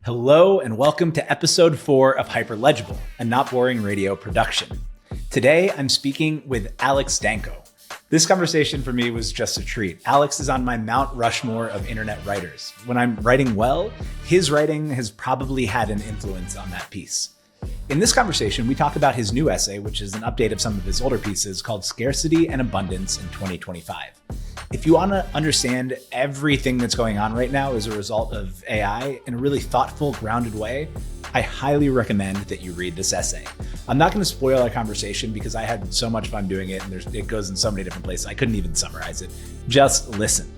Hello and welcome to episode 4 of Hyperlegible, a not boring radio production. Today, I'm speaking with Alex Danco. This conversation for me was just a treat. Alex is on my Mount Rushmore of internet writers. When I'm writing well, his writing has probably had an influence on that piece. In this conversation, we talk about his new essay, which is an update of some of his older pieces called Scarcity and Abundance in 2025. If you want to understand everything that's going on right now as a result of AI in a really thoughtful, grounded way, I highly recommend that you read this essay. I'm not going to spoil our conversation because I had so much fun doing it and it goes in so many different places. I couldn't even summarize it. Just listen.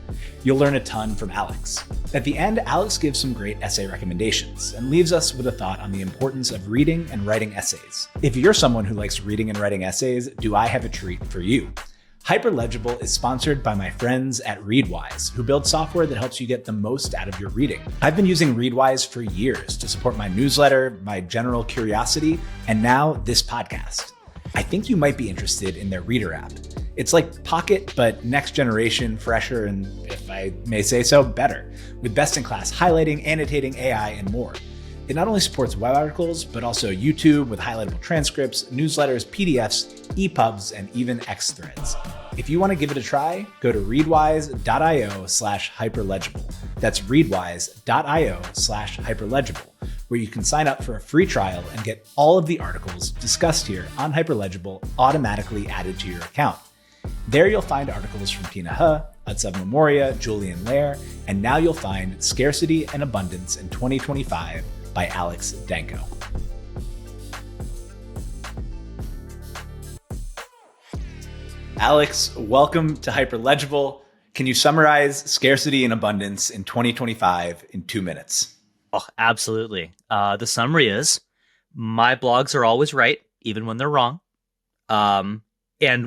You'll learn a ton from Alex. At the end, Alex gives some great essay recommendations and leaves us with a thought on the importance of reading and writing essays. If you're someone who likes reading and writing essays, do I have a treat for you? Hyperlegible is sponsored by my friends at Readwise, who build software that helps you get the most out of your reading. I've been using Readwise for years to support my newsletter, my general curiosity, and now this podcast. I think you might be interested in their reader app. It's like Pocket, but next generation, fresher, and if I may say so, better, with best-in-class highlighting, annotating, AI, and more. It not only supports web articles, but also YouTube with highlightable transcripts, newsletters, PDFs, EPUBs, and even X-Threads. If you want to give it a try, go to readwise.io/hyperlegible. That's readwise.io/hyperlegible, where you can sign up for a free trial and get all of the articles discussed here on Hyperlegible automatically added to your account. There you'll find articles from Tina He, Utsav Memoria, Julian Lair, and now you'll find Scarcity and Abundance in 2025 by Alex Danco. Alex, welcome to Hyperlegible. Can you summarize Scarcity and Abundance in 2025 in 2 minutes? Oh, absolutely. The summary is, my blogs are always right, even when they're wrong. And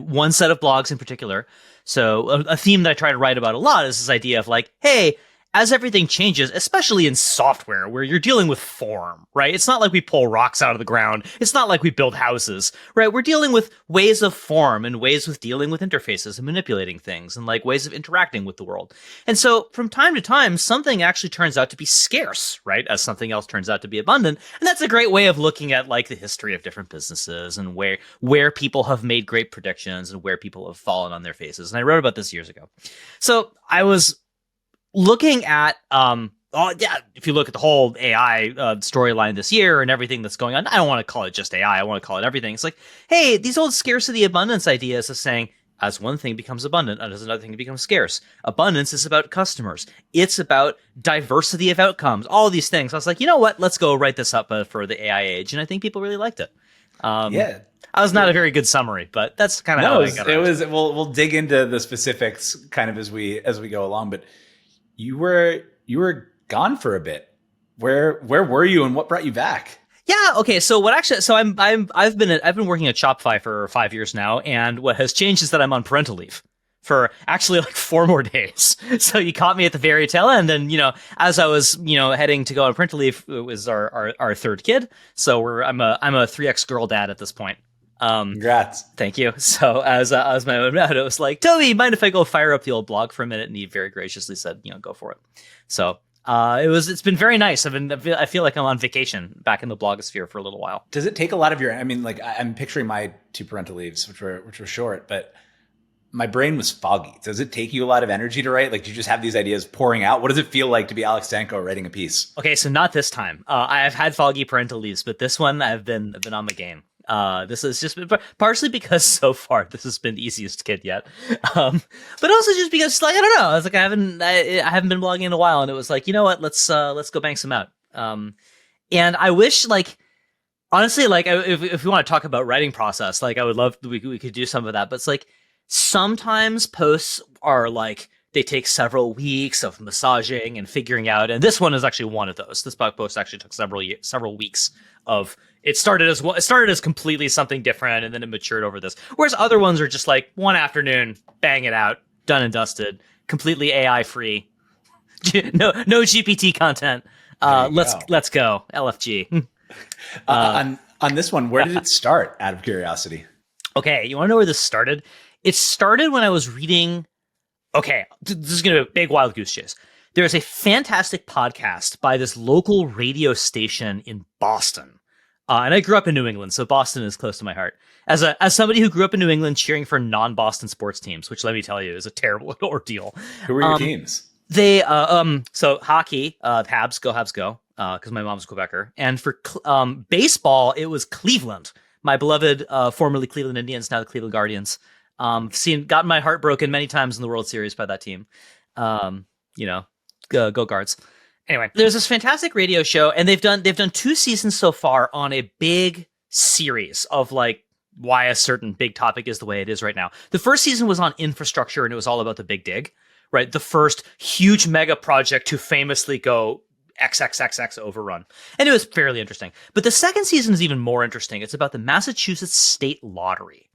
one set of blogs in particular. So a theme that I try to write about a lot is this idea of like, hey, as everything changes, especially in software where you're dealing with form, right? It's not like we pull rocks out of the ground. It's not like we build houses, right? We're dealing with ways of form and ways with dealing with interfaces and manipulating things and like ways of interacting with the world. And so from time to time, something actually turns out to be scarce, right? As something else turns out to be abundant. And that's a great way of looking at like the history of different businesses and where people have made great predictions and where people have fallen on their faces. And I wrote about this years ago. So I was looking at, if you look at the whole AI storyline this year and everything that's going on, I don't want to call it just AI. I want to call it everything. It's like, hey, these old scarcity abundance ideas of saying, as one thing becomes abundant, as another thing becomes scarce. Abundance is about customers. It's about diversity of outcomes, all these things. I was like, you know what? Let's go write this up for the AI age. And I think people really liked it. Yeah. That was not a very good summary, but that's kind of how I got it. We'll dig into the specifics kind of as we go along, but you were gone for a bit. Where were you and what brought you back? Yeah. Okay. So I've been working at Shopify for 5 years now, and what has changed is that I'm on parental leave for actually like 4 more days. So you caught me at the very tail end, and as I was heading to go on parental leave, it was our third kid. So I'm a 3x girl dad at this point. Congrats. Thank you. So as my own out, it was like, Toby, mind if I go fire up the old blog for a minute? And he very graciously said, go for it. So it's been very nice. I feel like I'm on vacation back in the blogosphere for a little while. Does it take a lot of your, I'm picturing my 2 parental leaves, which were short, but my brain was foggy. Does it take you a lot of energy to write? Like, do you just have these ideas pouring out? What does it feel like to be Alex Danco writing a piece? Okay, so not this time. I have had foggy parental leaves, but this one I've been on my game. This has just been partially because so far this has been the easiest kid yet, but also just because I don't know. I was like, I haven't been blogging in a while, and it was like, you know what? Let's go bang some out. And I wish, honestly, if we want to talk about writing process, I would love we could do some of that. But it's like sometimes posts are like they take several weeks of massaging and figuring out, and this one is actually one of those. This blog post actually took several weeks of. It started as completely something different, and then it matured over this. Whereas other ones are just like one afternoon, bang it out, done and dusted, completely AI free, no GPT content. Let's go LFG. On this one, where did it start? Out of curiosity. Okay, you want to know where this started? It started when I was reading. Okay, this is gonna be a big wild goose chase. there's a fantastic podcast by this local radio station in Boston. And I grew up in New England, so Boston is close to my heart. As somebody who grew up in New England cheering for non-Boston sports teams, which let me tell you is a terrible ordeal. Who were your teams? They so hockey, Habs go, because my mom's a Quebecer, and for baseball it was Cleveland, my beloved formerly Cleveland Indians, now the Cleveland Guardians. Gotten my heart broken many times in the World Series by that team. Go Guards. Anyway, there's this fantastic radio show, and they've done 2 seasons so far on a big series of like why a certain big topic is the way it is right now. The first season was on infrastructure, and it was all about the big dig, right? The first huge mega project to famously go XXXX overrun. And it was fairly interesting. But the second season is even more interesting. It's about the Massachusetts State Lottery,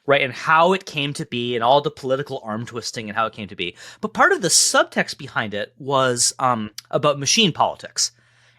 right? And how it came to be and all the political arm twisting and how it came to be. But part of the subtext behind it was about machine politics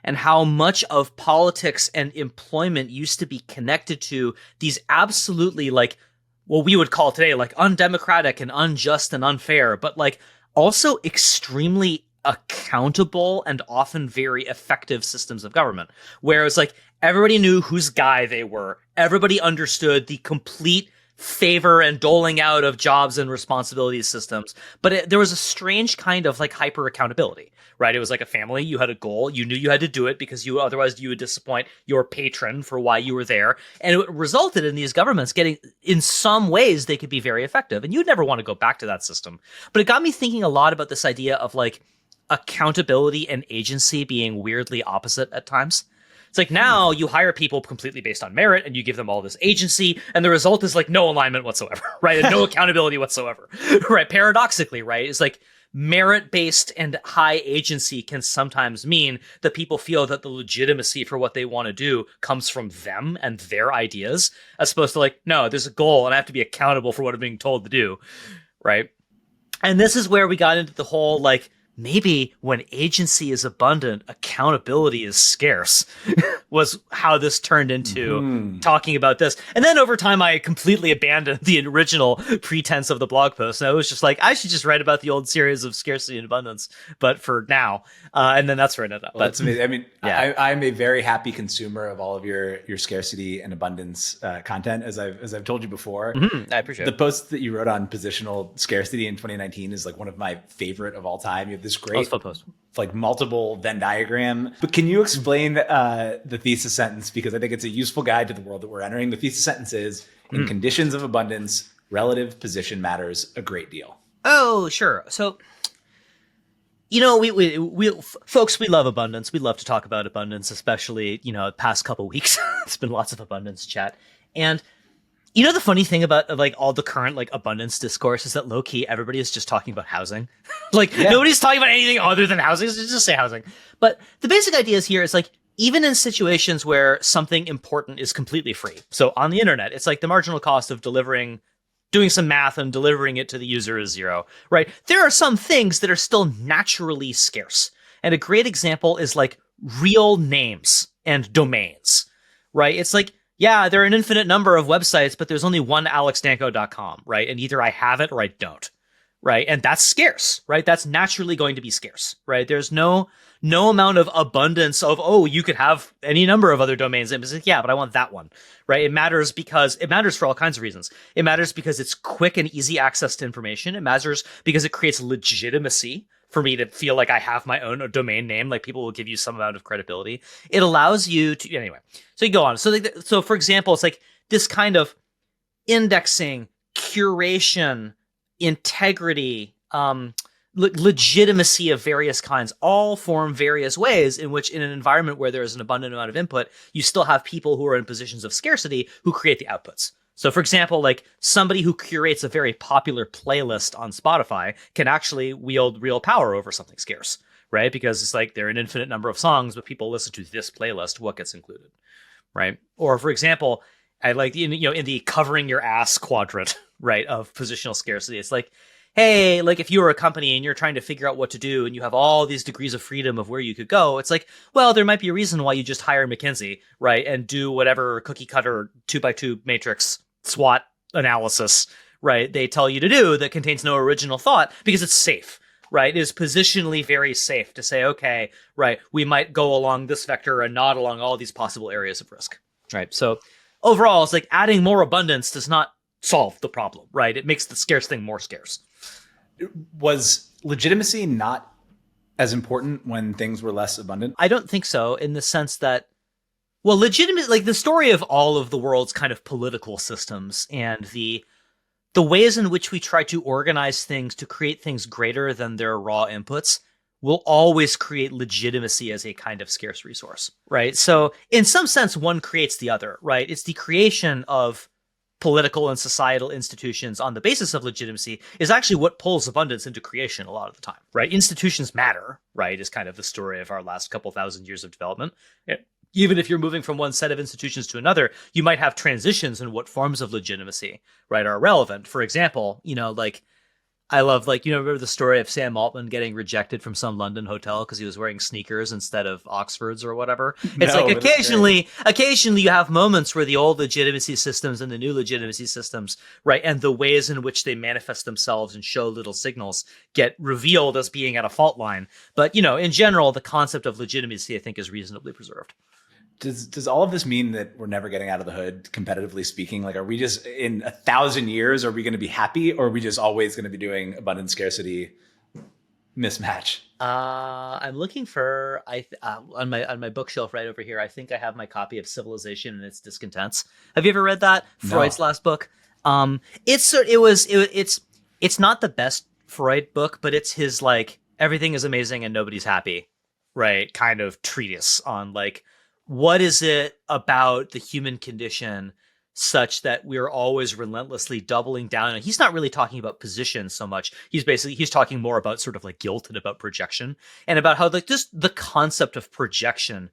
and how much of politics and employment used to be connected to these absolutely like what we would call today like undemocratic and unjust and unfair, but like also extremely accountable and often very effective systems of government, where it was like everybody knew whose guy they were. Everybody understood the complete favor and doling out of jobs and responsibilities systems. But there was a strange kind of like hyper accountability, right? It was like a family. You had a goal. You knew you had to do it because otherwise you would disappoint your patron for why you were there. And it resulted in these governments getting, in some ways, they could be very effective. And you'd never want to go back to that system. But it got me thinking a lot about this idea of like accountability and agency being weirdly opposite at times. It's like now you hire people completely based on merit and you give them all this agency, and the result is like no alignment whatsoever, right? And no accountability whatsoever, right? Paradoxically, right? It's like merit-based and high agency can sometimes mean that people feel that the legitimacy for what they want to do comes from them and their ideas, as opposed to like, no, there's a goal and I have to be accountable for what I'm being told to do, right? And this is where we got into the whole like, maybe when agency is abundant, accountability is scarce, was how this turned into talking about this. And then over time, I completely abandoned the original pretense of the blog post. And I was just like, I should just write about the old series of scarcity and abundance, but for now. And then that's where it ended up. Well, that's amazing. I mean, yeah. I'm a very happy consumer of all of your scarcity and abundance content, as I've told you before. I appreciate the post that you wrote on positional scarcity in 2019 is like one of my favorite of all time. You have this great post, like multiple Venn diagram. But can you explain the thesis sentence? Because I think it's a useful guide to the world that we're entering. The thesis sentence is, in conditions of abundance, relative position matters a great deal. Oh, sure. So, you know, we folks, we love abundance. We love to talk about abundance, especially, you know, the past couple weeks. It's been lots of abundance chat. And you know, the funny thing about like all the current like abundance discourse is that low key, everybody is just talking about housing. Nobody's talking about anything other than housing. Just say housing. But the basic idea is here is like, even in situations where something important is completely free. So on the internet, it's like the marginal cost of doing some math and delivering it to the user is 0, right? There are some things that are still naturally scarce. And a great example is like real names and domains, right? It's like, yeah, there are an infinite number of websites, but there's only one alexdanco.com, right? And either I have it or I don't, right? And that's scarce, right? That's naturally going to be scarce, right? There's no amount of abundance of, oh, you could have any number of other domains. And it's like, yeah, but I want that one, right? It matters for all kinds of reasons. It matters because it's quick and easy access to information. It matters because it creates legitimacy for me to feel like I have my own domain name, like people will give you some amount of credibility. It allows you to, anyway, so you go on. So for example, it's like this kind of indexing, curation, integrity, legitimacy of various kinds all form various ways in which in an environment where there is an abundant amount of input, you still have people who are in positions of scarcity who create the outputs. So for example, like somebody who curates a very popular playlist on Spotify can actually wield real power over something scarce, right? Because it's like there are an infinite number of songs, but people listen to this playlist, what gets included, right? Or for example, I like, in the covering your ass quadrant, right, of positional scarcity. It's like, hey, like if you were a company and you're trying to figure out what to do and you have all these degrees of freedom of where you could go, it's like, well, there might be a reason why you just hire McKinsey, right? And do whatever cookie cutter 2x2 matrix SWOT analysis, right? They tell you to do that contains no original thought because it's safe, right, is positionally very safe to say, okay, right, we might go along this vector and not along all these possible areas of risk, right? So overall, it's like adding more abundance does not solve the problem, right? It makes the scarce thing more scarce. Was legitimacy not as important when things were less abundant? I don't think so, in the sense that, well, legitimate, like the story of all of the world's kind of political systems and the ways in which we try to organize things to create things greater than their raw inputs will always create legitimacy as a kind of scarce resource, right? So in some sense, one creates the other, right? It's the creation of political and societal institutions on the basis of legitimacy is actually what pulls abundance into creation a lot of the time, right? Institutions matter, right, is kind of the story of our last couple thousand years of development. Even if you're moving from one set of institutions to another, you might have transitions in what forms of legitimacy, right, are relevant. For example, like, I love, like, remember the story of Sam Altman getting rejected from some London hotel because he was wearing sneakers instead of Oxfords or whatever? It's No, like but it's great. occasionally you have moments where the old legitimacy systems and the new legitimacy systems, right, and the ways in which they manifest themselves and show little signals get revealed as being at a fault line. But, in general, the concept of legitimacy, I think, is reasonably preserved. Does all of this mean that we're never getting out of the hood, competitively speaking? Like, are we just in 1,000 years, are we going to be happy, or are we just always going to be doing abundance scarcity mismatch? I'm looking for on my bookshelf right over here. I think I have my copy of Civilization and Its Discontents. Have you ever read that? No. Freud's last book. It's not the best Freud book, but it's his, like, everything is amazing and nobody's happy, right, kind of treatise on, like, what is it about the human condition such that we're always relentlessly doubling down? And he's not really talking about position so much. He's talking more about sort of like guilt and about projection and about how, like, just the concept of projection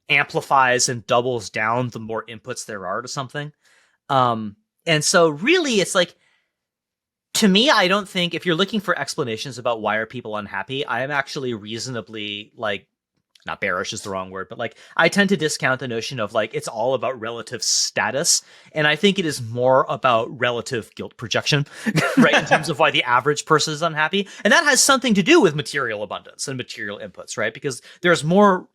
amplifies and doubles down the more inputs there are to something. And so really it's like, to me, I don't think, if you're looking for explanations about why are people unhappy, I am actually reasonably, like, not bearish is the wrong word, but, like, I tend to discount the notion of, like, it's all about relative status. And I think it is more about relative guilt projection, right? In terms of why the average person is unhappy. And that has something to do with material abundance and material inputs, right? Because there's more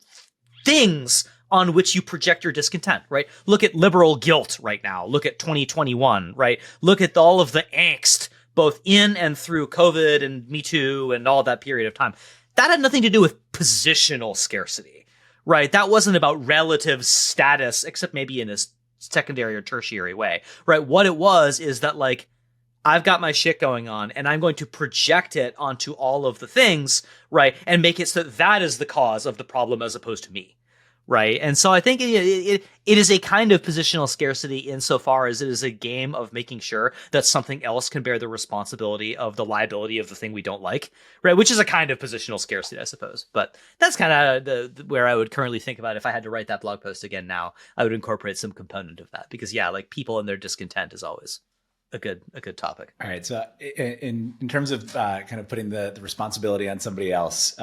things on which you project your discontent, right? Look at liberal guilt right now. Look at 2021, right? Look at all of the angst, both in and through COVID and Me Too and all that period of time. That had nothing to do with positional scarcity, right? That wasn't about relative status, except maybe in a secondary or tertiary way, right? What it was is that, like, I've got my shit going on and I'm going to project it onto all of the things, right? And make it so that is the cause of the problem as opposed to me, right? And so I think it is a kind of positional scarcity insofar as it is a game of making sure that something else can bear the responsibility of the liability of the thing we don't like, right? Which is a kind of positional scarcity, I suppose. But that's kind of the where I would currently think about it. If I had to write that blog post again now, I would incorporate some component of that because, yeah, like, people and their discontent is always a good topic. All right. So in terms of kind of putting the responsibility on somebody else,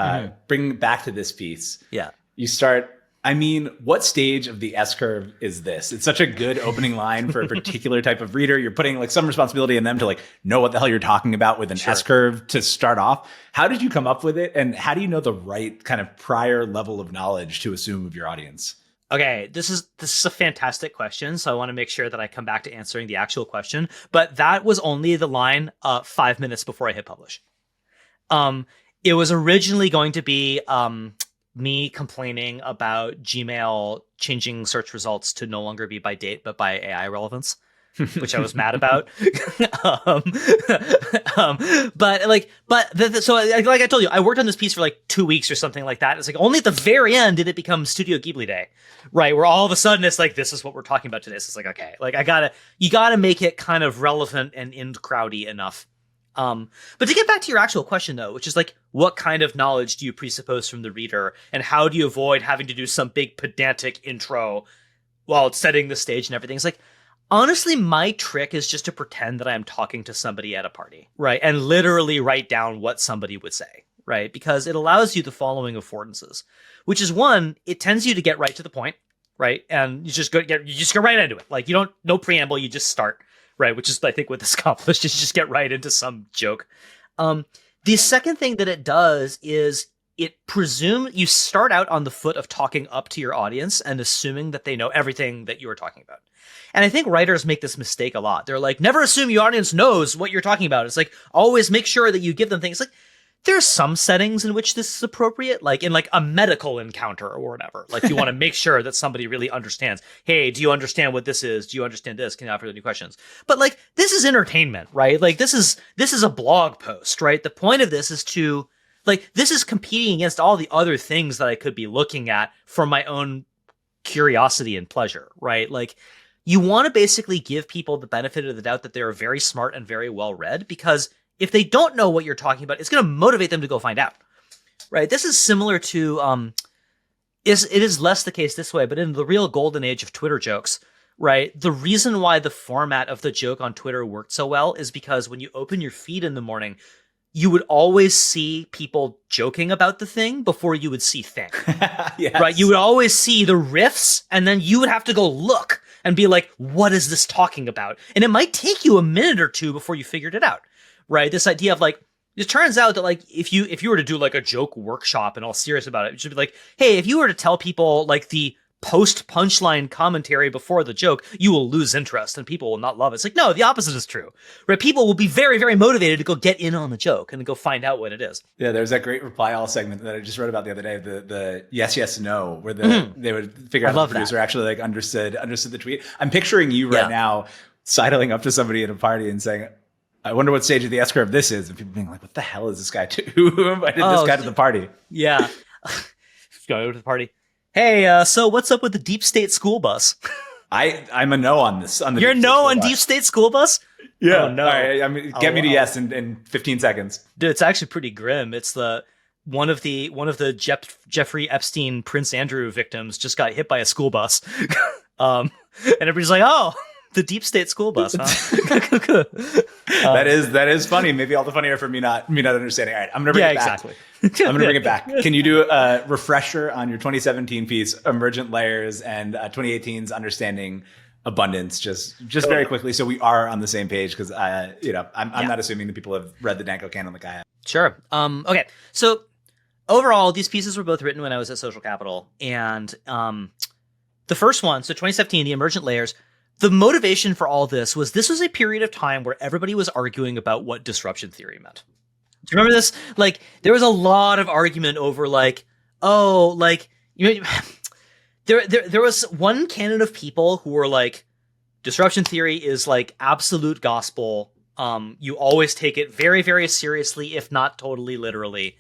bring back to this piece. Yeah. You start, I mean, what stage of the S-curve is this? It's such a good opening line for a particular type of reader. You're putting, like, some responsibility in them to, like, know what the hell you're talking about with an S-curve to start off. How did you come up with it? And how do you know the right kind of prior level of knowledge to assume of your audience? Okay, this is a fantastic question, so I want to make sure that I come back to answering the actual question. But that was only the line 5 minutes before I hit publish. It was originally going to be me complaining about Gmail changing search results to no longer be by date but by AI relevance, which I was mad about. So like I told you, I worked on this piece for like 2 weeks or something like that. It's like only at the very end did it become Studio Ghibli Day, right? Where all of a sudden it's like, this is what we're talking about today. So it's like, okay, like you gotta make it kind of relevant and in crowdy enough. But to get back to your actual question though, which is like, what kind of knowledge do you presuppose from the reader and how do you avoid having to do some big pedantic intro while setting the stage and everything? It's like, honestly, my trick is just to pretend that I'm talking to somebody at a party, right? And literally write down what somebody would say, right? Because it allows you the following affordances, which is one, it tends you to get right to the point, right? And you just go right into it. Like, no preamble, you just start, right? Which is, I think, what this accomplished is just get right into some joke. The second thing that it does is it presumes you start out on the foot of talking up to your audience and assuming that they know everything that you are talking about. And I think writers make this mistake a lot. They're like, never assume your audience knows what you're talking about. It's like, always make sure that you give them things. Like, there's some settings in which this is appropriate, like in like a medical encounter or whatever. Like you want to make sure that somebody really understands. Hey, do you understand what this is? Do you understand this? Can you offer any questions? But like, this is entertainment, right? Like this is a blog post, right? The point of this is to like, this is competing against all the other things that I could be looking at for my own curiosity and pleasure, right? Like you want to basically give people the benefit of the doubt that they're very smart and very well read, because if they don't know what you're talking about, it's going to motivate them to go find out, right? This is similar to, it is less the case this way, but in the real golden age of Twitter jokes, right? The reason why the format of the joke on Twitter worked so well is because when you open your feed in the morning, you would always see people joking about the thing before you would see thing, Yes. right? You would always see the riffs, and then you would have to go look and be like, what is this talking about? And it might take you a minute or two before you figured it out. Right, this idea of like, it turns out that like if you were to do like a joke workshop and all serious about it, it should be like, hey, if you were to tell people like the post punchline commentary before the joke, you will lose interest and people will not love it. It's like, no, the opposite is true. Right, people will be very, very motivated to go get in on the joke and go find out what it is. Yeah, there's that great reply all segment that I just read about the other day, the yes, yes, no, where they would figure out the producer actually like understood the tweet. I'm picturing you right now sidling up to somebody at a party and saying, I wonder what stage of the S-curve this is. And people being like, what the hell is this guy to? Who invited this guy to the party? Yeah. Go to the party. Hey, so what's up with the deep state school bus? I'm a no on this. You're no on deep state school bus? Yeah. Oh, no. All right, I mean, get me to yes in 15 seconds. Dude, it's actually pretty grim. It's one of the Jeffrey Epstein Prince Andrew victims just got hit by a school bus. And everybody's like, oh, the deep state school bus, huh? That is funny. Maybe all the funnier for me not understanding. All right, I'm gonna bring it back. Exactly. I'm gonna bring it back. Can you do a refresher on your 2017 piece, Emergent Layers, and 2018's Understanding Abundance, just very quickly, so we are on the same page, because I'm not assuming that people have read the Danco canon like I have. Sure. Okay. So overall, these pieces were both written when I was at Social Capital, and the first one, so 2017, the Emergent Layers. The motivation for all this was a period of time where everybody was arguing about what disruption theory meant. Do you remember this? Like, there was a lot of argument over like, oh, like, you know, there was one canon of people who were like, disruption theory is like absolute gospel. You always take it very, very seriously, if not totally literally,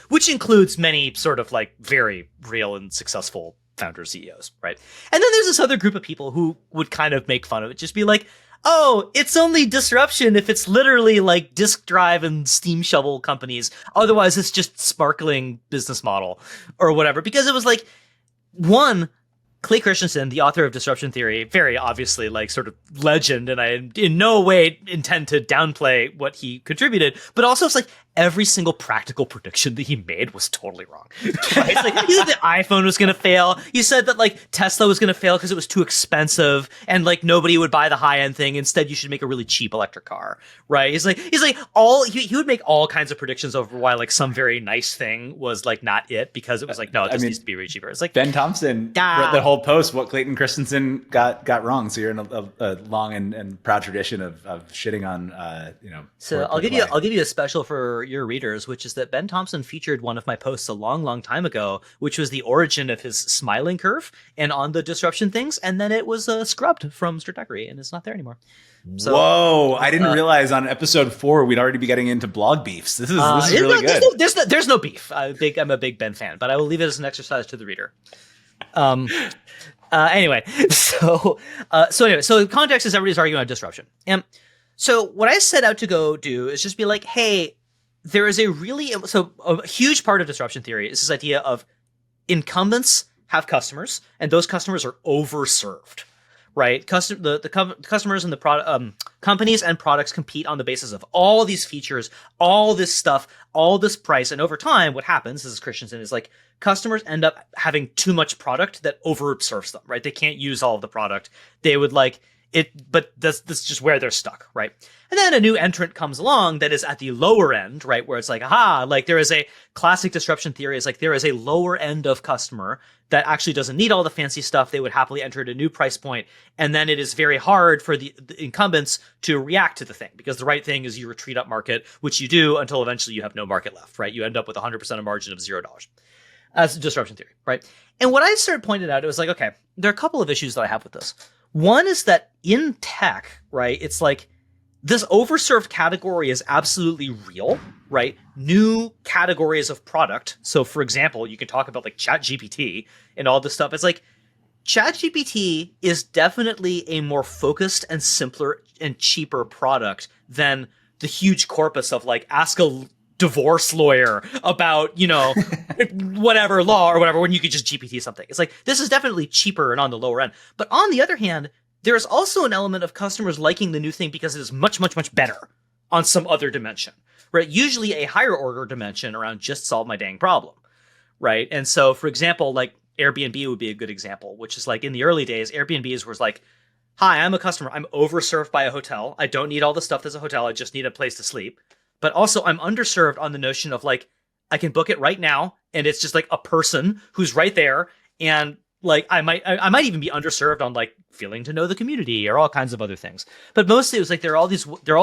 which includes many sort of like very real and successful founder CEOs, right? And then there's this other group of people who would kind of make fun of it, just be like, oh, it's only disruption if it's literally like disk drive and steam shovel companies. Otherwise, it's just sparkling business model or whatever. Because it was like, one, Clay Christensen, the author of Disruption Theory, very obviously like sort of legend, and I in no way intend to downplay what he contributed, but also it's like every single practical prediction that he made was totally wrong. Right? It's like, he said the iPhone was going to fail. He said that like Tesla was going to fail because it was too expensive and like nobody would buy the high end thing. Instead, you should make a really cheap electric car. Right? He's like he would make all kinds of predictions over why like some very nice thing was like not it, because it was like, no, it just needs to be way cheaper. It's like Ben Thompson wrote the whole post what Clayton Christensen got wrong. So you're in a long and proud tradition of shitting on So I'll give you a special for your readers, which is that Ben Thompson featured one of my posts a long time ago, which was the origin of his smiling curve and on the disruption things, and then it was scrubbed from Stratechery and it's not there anymore. So, whoa! I didn't realize on episode 4 we'd already be getting into blog beefs. This is really good. There's no beef. I'm a big Ben fan, but I will leave it as an exercise to the reader. Anyway, so context is everybody's arguing about disruption. And so what I set out to go do is just be like, hey, there is a huge part of disruption theory is this idea of incumbents have customers, and those customers are overserved, right? The customers and the companies and products compete on the basis of all these features, all this stuff, all this price, and over time, what happens, this is Christensen, is like customers end up having too much product that overserves them, right? They can't use all of the product. They would like, But that's just where they're stuck, right? And then a new entrant comes along that is at the lower end, right? Where it's like, aha, like there is a classic disruption theory is like there is a lower end of customer that actually doesn't need all the fancy stuff. They would happily enter at a new price point. And then it is very hard for the incumbents to react to the thing, because the right thing is you retreat up market, which you do until eventually you have no market left, right? You end up with 100% of margin of $0. That's disruption theory, right? And what I started pointing out, it was like, okay, there are a couple of issues that I have with this. One is that in tech, right, it's like this overserved category is absolutely real, right? New categories of product. So for example, you can talk about like ChatGPT and all this stuff. It's like ChatGPT is definitely a more focused and simpler and cheaper product than the huge corpus of like ask a divorce lawyer about, you know, whatever law or whatever, when you could just GPT something. It's like, this is definitely cheaper and on the lower end. But on the other hand, there is also an element of customers liking the new thing because it is much, much, much better on some other dimension, right? Usually a higher order dimension around just solve my dang problem, right? And so, for example, like Airbnb would be a good example, which is like in the early days, Airbnbs was like, hi, I'm a customer. I'm overserved by a hotel. I don't need all the stuff that's a hotel. I just need a place to sleep. But also I'm underserved on the notion of like, I can book it right now. And it's just like a person who's right there. And like, I might even be underserved on like feeling to know the community or all kinds of other things. But mostly it was like, there are all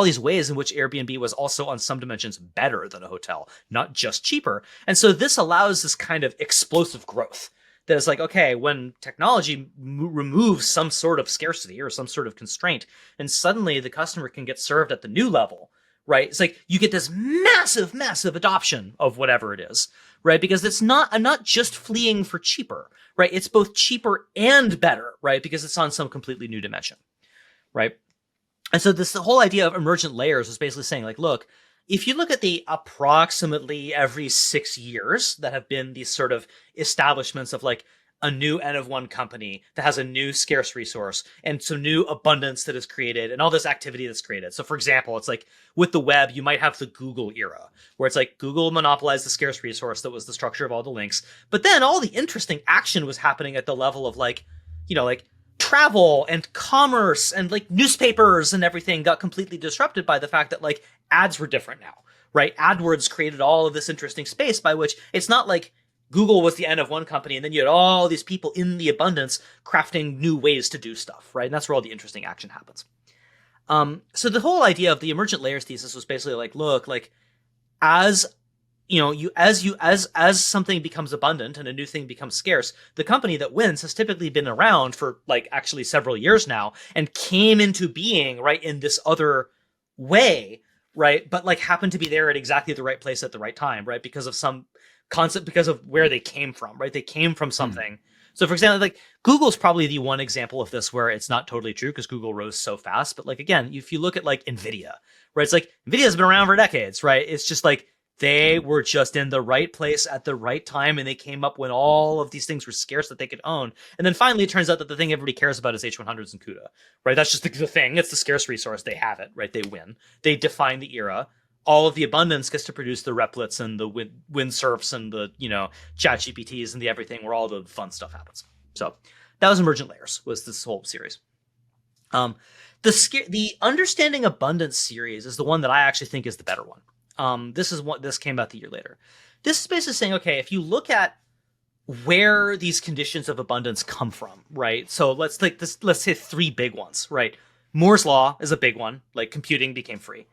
these ways in which Airbnb was also on some dimensions better than a hotel, not just cheaper. And so this allows this kind of explosive growth that is like, okay, when technology removes some sort of scarcity or some sort of constraint, and suddenly the customer can get served at the new level, right? It's like you get this massive, massive adoption of whatever it is, right? Because it's not just fleeing for cheaper, right? It's both cheaper and better, right? Because it's on some completely new dimension, right? And so the whole idea of emergent layers was basically saying like, look, if you look at the approximately every 6 years that have been these sort of establishments of like a new N of one company that has a new scarce resource and some new abundance that is created and all this activity that's created. So for example, it's like with the web, you might have the Google era where it's like Google monopolized the scarce resource that was the structure of all the links. But then all the interesting action was happening at the level of like, you know, like travel and commerce and like newspapers and everything got completely disrupted by the fact that like ads were different now, right? AdWords created all of this interesting space by which it's not like Google was the N of one company, and then you had all these people in the abundance crafting new ways to do stuff, right? And that's where all the interesting action happens. So the whole idea of the emergent layers thesis was basically like, look, like as you know, as something becomes abundant and a new thing becomes scarce, the company that wins has typically been around for like actually several years now and came into being right in this other way, right? But like happened to be there at exactly the right place at the right time, right? Because of some concept, because of where they came from, right? They came from something. So for example, like Google's probably the one example of this where it's not totally true because Google rose so fast. But like, again, if you look at like NVIDIA, right? It's like NVIDIA's been around for decades, right? It's just like they were just in the right place at the right time. And they came up when all of these things were scarce that they could own. And then finally, it turns out that the thing everybody cares about is H100s and CUDA, right? That's just the thing. It's the scarce resource. They have it, right? They win. They define the era. All of the abundance gets to produce the replets and the windsurfs and the, you know, chat GPTs and the everything where all the fun stuff happens. So that was emergent layers, was this whole series. The understanding abundance series is the one that I actually think is the better one. This came out the year later. This is basically saying, okay, if you look at where these conditions of abundance come from, right? So let's say three big ones, right? Moore's law is a big one, like computing became free.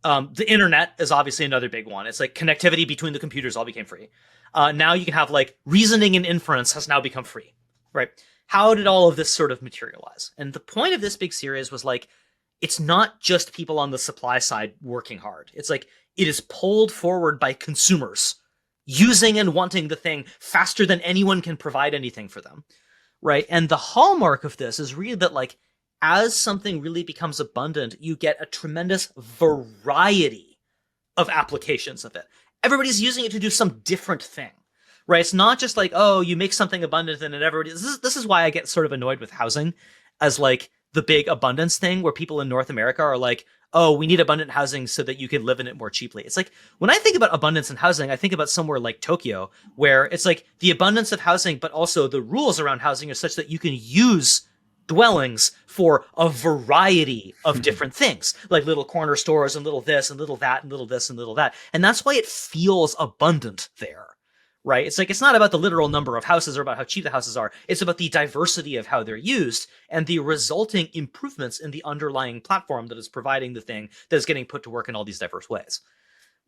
The internet is obviously another big one. It's like connectivity between the computers all became free. Now you can have like reasoning and inference has now become free, right? How did all of this sort of materialize? And the point of this big series was like, it's not just people on the supply side working hard. It's like, it is pulled forward by consumers using and wanting the thing faster than anyone can provide anything for them, right? And the hallmark of this is really that like, as something really becomes abundant, you get a tremendous variety of applications of it. Everybody's using it to do some different thing, right? It's not just like, oh, you make something abundant and everybody. This is why I get sort of annoyed with housing as like the big abundance thing where people in North America are like, oh, we need abundant housing so that you can live in it more cheaply. It's like, when I think about abundance in housing, I think about somewhere like Tokyo, where it's like the abundance of housing, but also the rules around housing are such that you can use dwellings for a variety of different things, like little corner stores and little this and little that and little this and little that. And that's why it feels abundant there, right? It's like, it's not about the literal number of houses or about how cheap the houses are. It's about the diversity of how they're used and the resulting improvements in the underlying platform that is providing the thing that is getting put to work in all these diverse ways.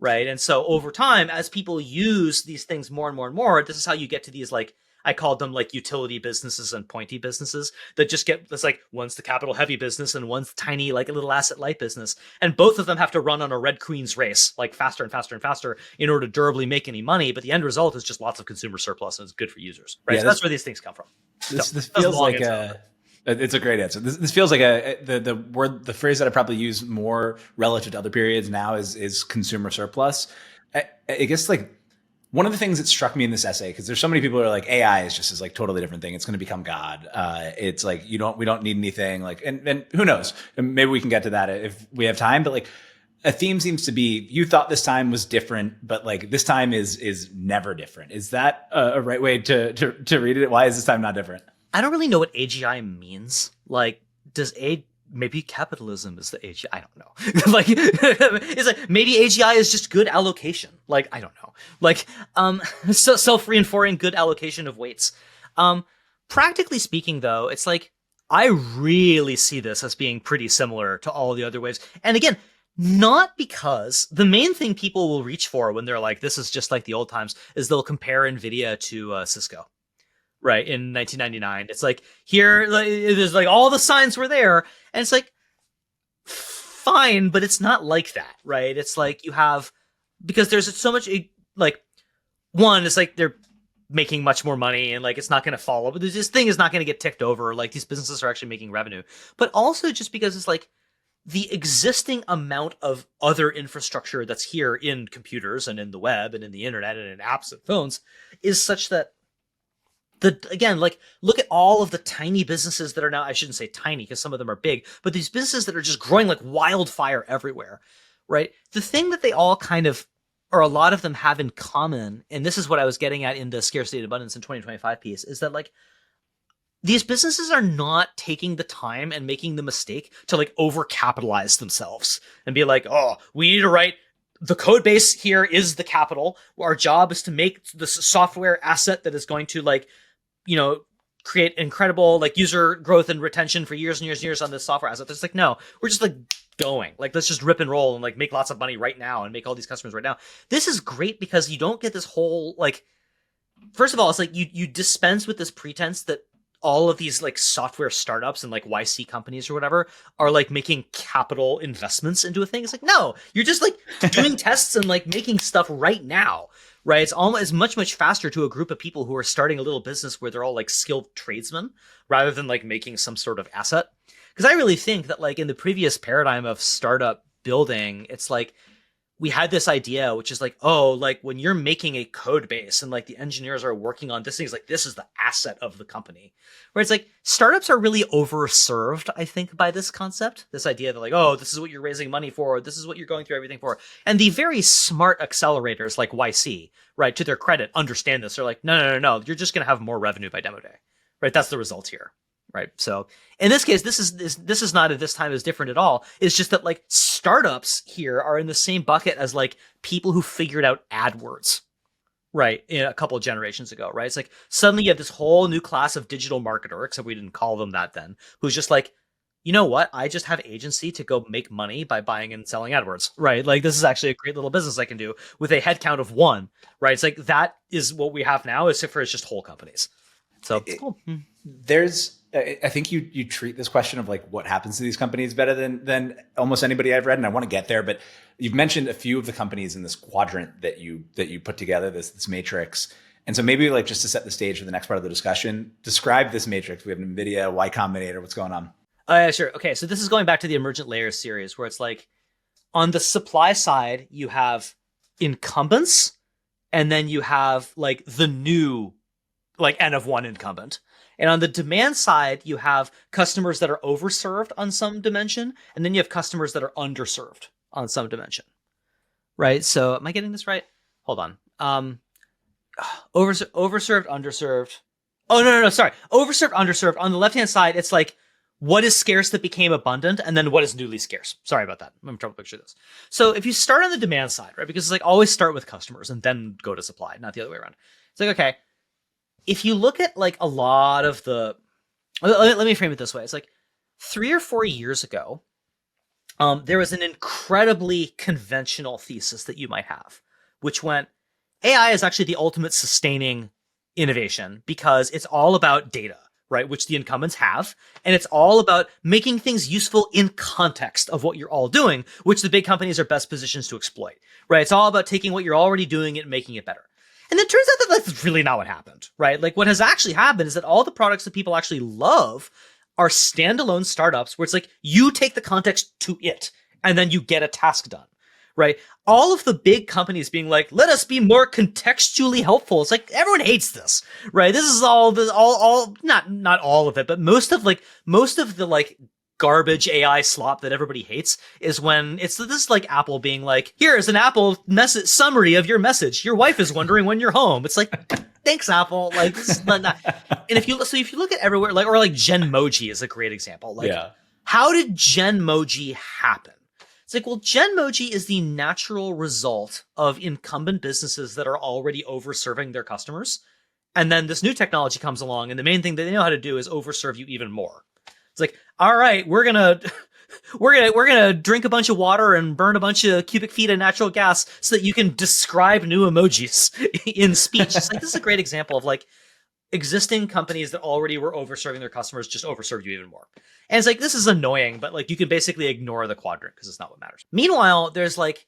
Right. And so over time, as people use these things more and more and more, this is how you get to these, like, I called them like utility businesses and pointy businesses that just get, it's like, one's the capital heavy business and one's tiny, like a little asset light business. And both of them have to run on a Red Queen's race, like faster and faster and faster in order to durably make any money. But the end result is just lots of consumer surplus and it's good for users. Right. Yeah, so that's where these things come from. This feels like it's a great answer. This feels like the phrase that I probably use more relative to other periods now is consumer surplus. I guess like one of the things that struck me in this essay, because there's so many people who are like, AI is just this like totally different thing. It's going to become God. It's like, we don't need anything, like, and who knows, maybe we can get to that if we have time. But like a theme seems to be, you thought this time was different, but like this time is never different. Is that a right way to read it? Why is this time not different? I don't really know what AGI means. Like, maybe capitalism is the AGI? I don't know. Like, it's like, maybe AGI is just good allocation. Like, I don't know. Like, so self-reinforcing good allocation of weights. Practically speaking, though, it's like, I really see this as being pretty similar to all the other waves. And again, not because the main thing people will reach for when they're like, this is just like the old times, is they'll compare NVIDIA to Cisco. Right, in 1999. It's like, here, there's like all the signs were there. And it's like, fine, but it's not like that, right? It's like you have, because there's so much, like, one, it's like they're making much more money and like it's not going to follow, but this thing is not going to get ticked over. Like these businesses are actually making revenue. But also just because it's like the existing amount of other infrastructure that's here in computers and in the web and in the internet and in apps and phones is such that again, like, look at all of the tiny businesses that are now, I shouldn't say tiny because some of them are big, but these businesses that are just growing like wildfire everywhere, right? The thing that they all kind of, or a lot of them have in common, and this is what I was getting at in the Scarcity and Abundance in 2025 piece, is that like, these businesses are not taking the time and making the mistake to like overcapitalize themselves and be like, oh, we need to write, the code base here is the capital. Our job is to make the software asset that is going to like, create incredible like user growth and retention for years and years and years on this software asset. It's like, no, we're just like going, like, let's just rip and roll and like make lots of money right now and make all these customers right now. This is great because you don't get this whole, like, first of all, it's like you dispense with this pretense that all of these like software startups and like YC companies or whatever are like making capital investments into a thing. It's like, no, you're just like doing tests and like making stuff right now. Right. It's almost much faster to a group of people who are starting a little business where they're all like skilled tradesmen rather than like making some sort of asset. Because I really think that like in the previous paradigm of startup building, it's like we had this idea, which is like, oh, like when you're making a code base and like the engineers are working on this thing, it's like, this is the asset of the company. Where it's like startups are really overserved, I think, by this concept, this idea that like, oh, this is what you're raising money for. This is what you're going through everything for. And the very smart accelerators like YC, right, to their credit, understand this. They're like, no, you're just going to have more revenue by demo day, right? That's the result here. Right. So in this case, this is not at this time is different at all. It's just that like startups here are in the same bucket as like people who figured out AdWords, right, in a couple of generations ago. Right. It's like suddenly you have this whole new class of digital marketer, except we didn't call them that then, who's just like, you know what? I just have agency to go make money by buying and selling AdWords. Right. Like this is actually a great little business I can do with a headcount of one. Right. It's like that is what we have now, except for it's just whole companies. So it's cool. I think you treat this question of like what happens to these companies better than almost anybody I've read, and I want to get there. But you've mentioned a few of the companies in this quadrant that you put together, this matrix. And so maybe like just to set the stage for the next part of the discussion, describe this matrix. We have NVIDIA, Y Combinator. What's going on? Yeah, sure. Okay, so this is going back to the emergent layers series, where it's like on the supply side you have incumbents, and then you have like the new like N of one incumbent. And on the demand side, you have customers that are overserved on some dimension, and then you have customers that are underserved on some dimension, right? So am I getting this right? Hold on. Overserved, underserved. Oh, no, sorry. Overserved, underserved. On the left-hand side, it's like what is scarce that became abundant, and then what is newly scarce. Sorry about that. I'm trying to picture this. So if you start on the demand side, right, because it's like always start with customers and then go to supply, not the other way around. It's like, okay, if you look at like a lot of the, let me frame it this way. It's like 3 or 4 years ago, there was an incredibly conventional thesis that you might have, which went, AI is actually the ultimate sustaining innovation because it's all about data, right? Which the incumbents have. And it's all about making things useful in context of what you're all doing, which the big companies are best positions to exploit, right? It's all about taking what you're already doing and making it better. And it turns out that that's really not what happened, right? Like what has actually happened is that all the products that people actually love are standalone startups where it's like you take the context to it and then you get a task done, right? All of the big companies being like, let us be more contextually helpful. It's like everyone hates this, right? This is all not all of it, but most of the like garbage AI slop that everybody hates is when this is like Apple being like, here's an Apple message summary of your message. Your wife is wondering when you're home. It's like, thanks, Apple. Like this is not. And if you look at everywhere, like, or like Genmoji is a great example. Like, how did Genmoji happen? It's like, well, Genmoji is the natural result of incumbent businesses that are already overserving their customers. And then this new technology comes along, and the main thing that they know how to do is overserve you even more. It's like, all right, we're gonna drink a bunch of water and burn a bunch of cubic feet of natural gas so that you can describe new emojis in speech. It's like, this is a great example of like existing companies that already were overserving their customers just overserved you even more. And it's like, this is annoying, but like you can basically ignore the quadrant because it's not what matters. Meanwhile, there's like,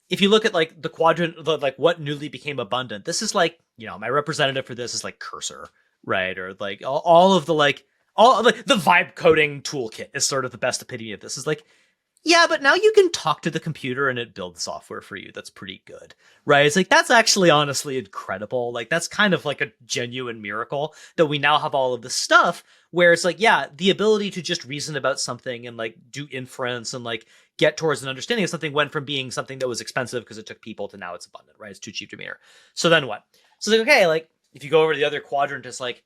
if you look at like the quadrant, like what newly became abundant, this is like, my representative for this is like Cursor, right? Or like all of the vibe coding toolkit is sort of the best epitome of this. Is like, yeah, but now you can talk to the computer and it builds software for you. That's pretty good, right? It's like, that's actually honestly incredible. Like, that's kind of like a genuine miracle that we now have all of this stuff where it's like, yeah, the ability to just reason about something and like do inference and like get towards an understanding of something went from being something that was expensive because it took people to now it's abundant, right? It's too cheap to meter. So then what? So it's like, okay, like if you go over to the other quadrant, it's like,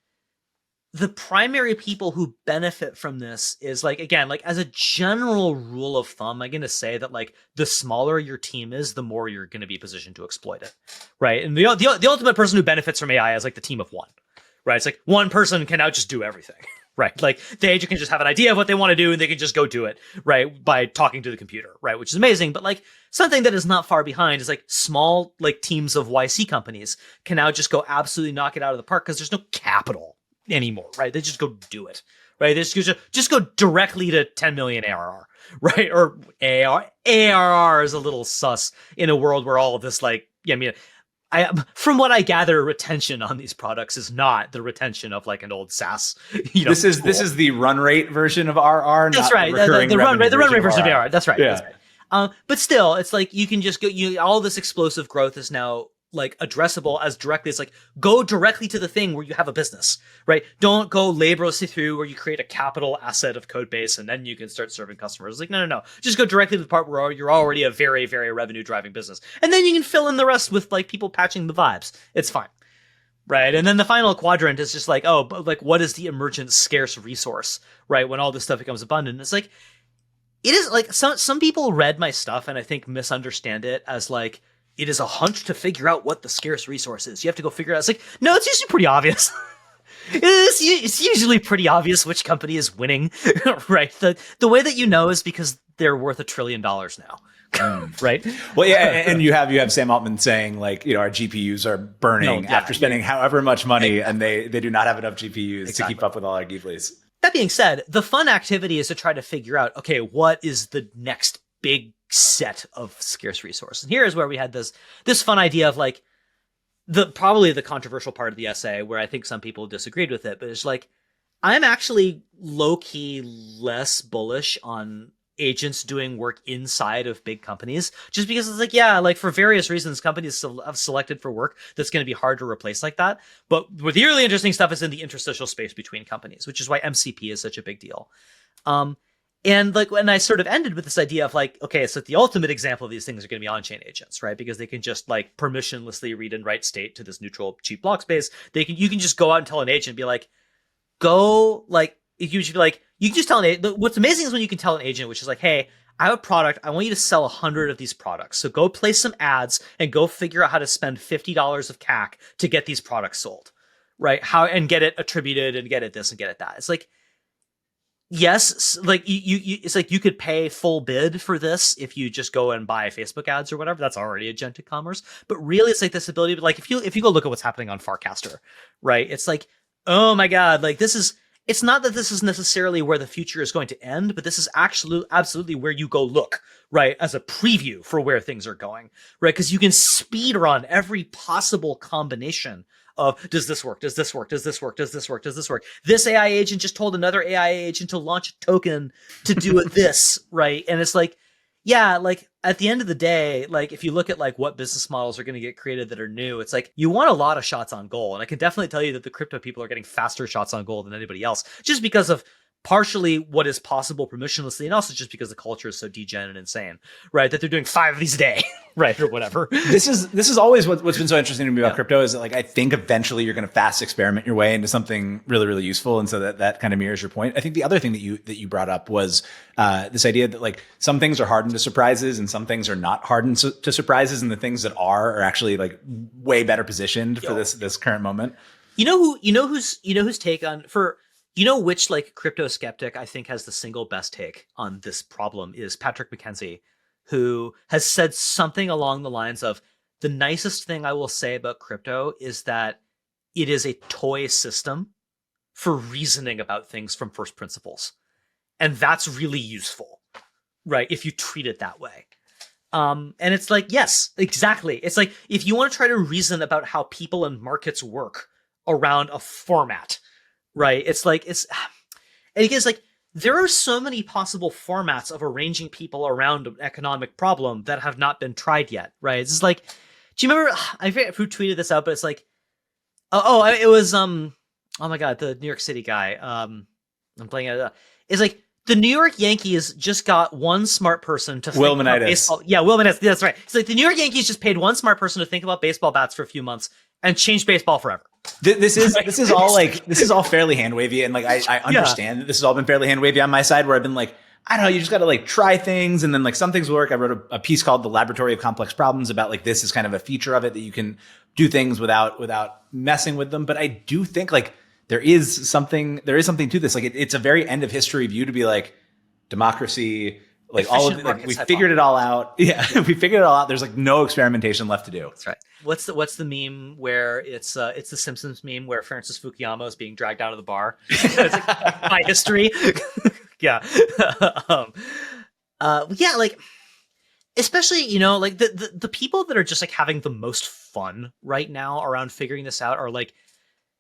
the primary people who benefit from this is like, again, like as a general rule of thumb, I'm going to say that like the smaller your team is, the more you're going to be positioned to exploit it. Right. And the ultimate person who benefits from AI is like the team of one, right? It's like one person can now just do everything, right? Like the agent can just have an idea of what they want to do and they can just go do it, right? By talking to the computer, right? Which is amazing. But like something that is not far behind is like small, like teams of YC companies can now just go absolutely knock it out of the park because there's no capital anymore, right? They just go do it, right? They just go directly to 10 million ARR, right? Or ARR is a little sus in a world where all of this, like, from what I gather, retention on these products is not the retention of like an old SaaS. This is the run rate version of RR. That's not right. The run rate version of ARR. That's right. Yeah. That's right. But still, it's like you can just go. All this explosive growth is now like addressable as directly as like go directly to the thing where you have a business, right? Don't go laboriously through where you create a capital asset of code base and then you can start serving customers. Like, no. Just go directly to the part where you're already a very, very revenue driving business. And then you can fill in the rest with like people patching the vibes. It's fine. Right. And then the final quadrant is just like, oh, but like what is the emergent scarce resource, right? When all this stuff becomes abundant. It's like, it is like some people read my stuff and I think misunderstand it as like, it is a hunt to figure out what the scarce resource is. You have to go figure it out. It's like, no, it's usually pretty obvious. It's usually pretty obvious which company is winning, right? The way that you know is because they're worth $1 trillion now, right? Well, yeah, and you have Sam Altman saying like, our GPUs are burning after spending however much money, and they do not have enough GPUs to keep up with all our geeklies. That being said, the fun activity is to try to figure out, okay, what is the next big set of scarce resource. And here is where we had this fun idea of like probably the controversial part of the essay where I think some people disagreed with it, but it's like, I'm actually low-key less bullish on agents doing work inside of big companies, just because it's like, yeah, like for various reasons, companies have selected for work that's going to be hard to replace like that. But what the really interesting stuff is in the interstitial space between companies, which is why MCP is such a big deal. And like when I sort of ended with this idea of like, okay, so the ultimate example of these things are going to be on-chain agents, right? Because they can just like permissionlessly read and write state to this neutral cheap block space. You can just go out and tell an agent, be like, go like you should be like, you can just tell an agent. What's amazing is when you can tell an agent, which is like, hey, I have a product. I want you to sell 100 of these products. So go place some ads and go figure out how to spend $50 of CAC to get these products sold, right? And get it attributed and get it this and get it that. It's like, yes, like it's like you could pay full bid for this if you just go and buy Facebook ads or whatever. That's already agentic commerce. But really, it's like this ability to, like, if you go look at what's happening on Farcaster, right? It's like, oh my God, like it's not that this is necessarily where the future is going to end, but this is actually absolutely where you go look, right, as a preview for where things are going, right? Because you can speed run every possible combination of, does this work? Does this work? Does this work? Does this work? Does this work? This AI agent just told another AI agent to launch a token to do this, right? And it's like, yeah, like at the end of the day, like if you look at like what business models are going to get created that are new, it's like you want a lot of shots on goal. And I can definitely tell you that the crypto people are getting faster shots on goal than anybody else, just because of partially what is possible permissionlessly, and also just because the culture is so degen and insane, right? That they're doing 5 of these a day, right, or whatever. This is always what's been so interesting to me about crypto is that, like, I think eventually you're going to fast experiment your way into something really, really useful, and so that kind of mirrors your point. I think the other thing that you brought up was this idea that, like, some things are hardened to surprises and some things are not hardened to surprises, and the things that are actually like way better positioned for this current moment. You know whose take on for. You know which, like, crypto skeptic I think has the single best take on this problem is Patrick McKenzie, who has said something along the lines of, the nicest thing I will say about crypto is that it is a toy system for reasoning about things from first principles. And that's really useful, right, if you treat it that way. And it's like, yes, exactly. It's like, if you want to try to reason about how people and markets work around a format, right? It's like, and again, it's like, there are so many possible formats of arranging people around an economic problem that have not been tried yet, right? It's just like, do you remember, I forget who tweeted this out, but it's like, it was, oh my God, the New York City guy. I'm playing it. It's like, the New York Yankees just got one smart person to think about baseball. Yeah, Will Meneses, that's right. It's like the New York Yankees just paid one smart person to think about baseball bats for a few months and changed baseball forever. This is all fairly hand wavy, and like I understand that this has all been fairly hand wavy on my side, where I've been like, I don't know, you just got to like try things, and then like some things work. I wrote a piece called "The Laboratory of Complex Problems" about like this is kind of a feature of it, that you can do things without messing with them. But I do think like there is something to this. Like it's a very end of history view to be like, democracy, like all of it, like we figured it all out. Yeah, we figured it all out. There's like no experimentation left to do. That's right. What's the meme where it's the Simpsons meme where Francis Fukuyama is being dragged out of the bar? It's like, by history. Yeah. Yeah, like, especially, you know, like the people that are just like having the most fun right now around figuring this out are like,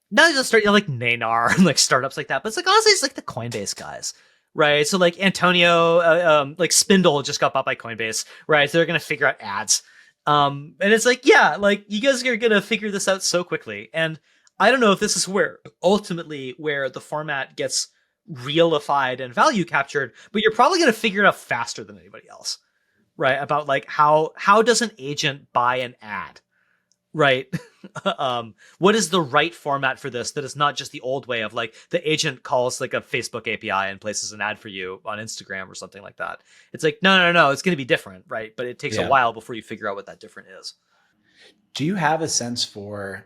not just start, you know, like Nanar and like startups like that, but it's like, honestly, it's like the Coinbase guys. Right. So like Antonio, like Spindle just got bought by Coinbase. Right. So they're going to figure out ads. And it's like, yeah, like you guys are going to figure this out so quickly. And I don't know if this is where the format gets realified and value captured, but you're probably going to figure it out faster than anybody else. Right. About like how does an agent buy an ad? Right. What is the right format for this that is not just the old way of like the agent calls like a Facebook API and places an ad for you on Instagram or something like that? It's like, no, it's going to be different, right? But it takes a while before you figure out what that different is. Do you have a sense for,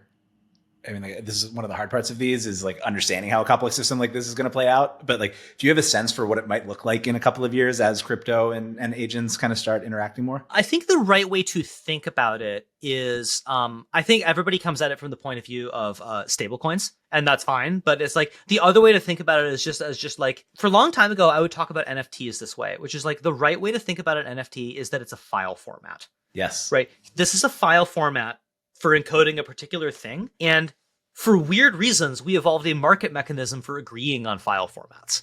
I mean, like, this is one of the hard parts of these is like understanding how a complex system like this is going to play out. But like, do you have a sense for what it might look like in a couple of years as crypto and agents kind of start interacting more? I think the right way to think about it is, I think everybody comes at it from the point of view of stablecoins, and that's fine. But it's like the other way to think about it is just like, for a long time ago, I would talk about NFTs this way, which is like the right way to think about an NFT is that it's a file format. Yes. Right. This is a file format for encoding a particular thing. And for weird reasons, we evolved a market mechanism for agreeing on file formats.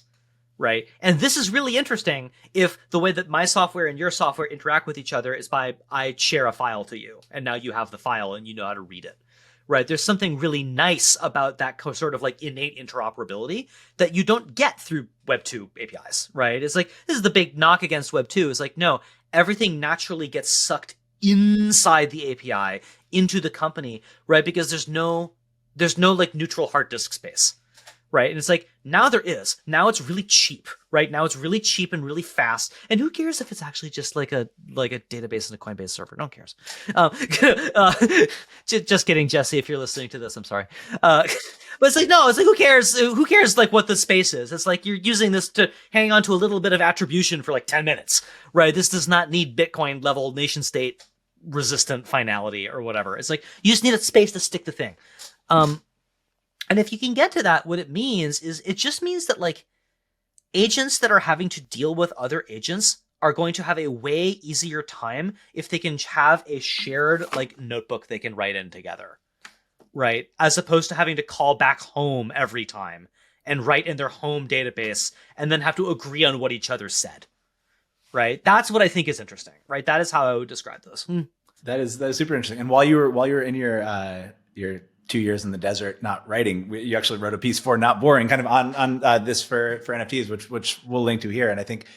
Right. And this is really interesting if the way that my software and your software interact with each other is by I share a file to you and now you have the file and you know how to read it. Right. There's something really nice about that sort of like innate interoperability that you don't get through Web 2 APIs. Right. It's like, this is the big knock against Web 2 is like, no, everything naturally gets sucked inside the API into the company. Right. Because there's no like neutral hard disk space. Right. And it's like Now there is. Now it's really cheap, right? Now it's really cheap and really fast. And who cares if it's actually just like a database and a Coinbase server? No one cares. Just kidding, Jesse. If you're listening to this, I'm sorry. But it's like, no, it's like, who cares? Who cares like what the space is? It's like you're using this to hang on to a little bit of attribution for like 10 minutes, right? This does not need Bitcoin level nation state resistant finality or whatever. It's like you just need a space to stick the thing. And if you can get to that, what it means is it just means that like agents that are having to deal with other agents are going to have a way easier time if they can have a shared like notebook they can write in together, right? As opposed to having to call back home every time and write in their home database and then have to agree on what each other said, right? That's what I think is interesting, right? That is how I would describe this. That is super interesting. And while you were in your 2 years in the desert not writing, you actually wrote a piece for Not Boring kind of on this for NFTs, which we'll link to here. And I think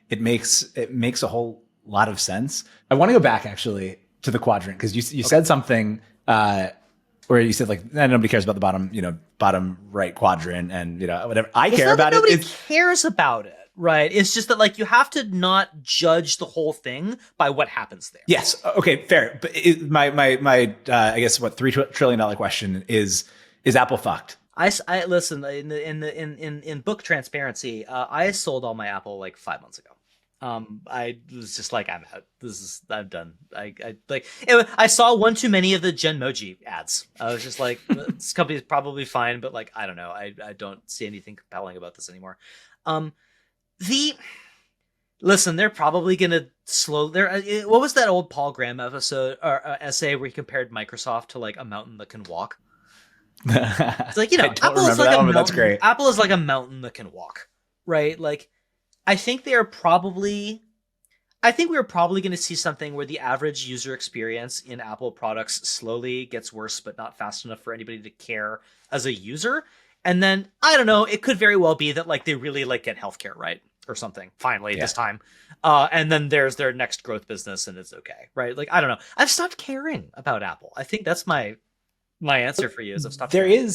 it makes a whole lot of sense. I want to go back actually to the quadrant, because you said something where you said like, nobody cares about the bottom right quadrant, and whatever. I care about it. Nobody cares about it. Right. It's just that like you have to not judge the whole thing by what happens there. Yes. Okay. Fair. But my I guess what $3 trillion question is Apple fucked? I listen in book transparency. I sold all my Apple like 5 months ago. I was just like, I'm out. I'm done. I saw one too many of the Genmoji ads. I was just like, this company's probably fine, but like, I don't know. I don't see anything compelling about this anymore. Listen, they're probably gonna slow. What was that old Paul Graham episode or essay where he compared Microsoft to like a mountain that can walk? It's like, Apple is like a mountain. That's great. Apple is like a mountain that can walk, right? Like, I think we're probably going to see something where the average user experience in Apple products slowly gets worse, but not fast enough for anybody to care as a user. And then, I don't know, it could very well be that like they really like get healthcare right or something finally this time. And then there's their next growth business and it's okay, right? Like, I don't know. I've stopped caring about Apple. I think that's my answer for you is I've stopped caring.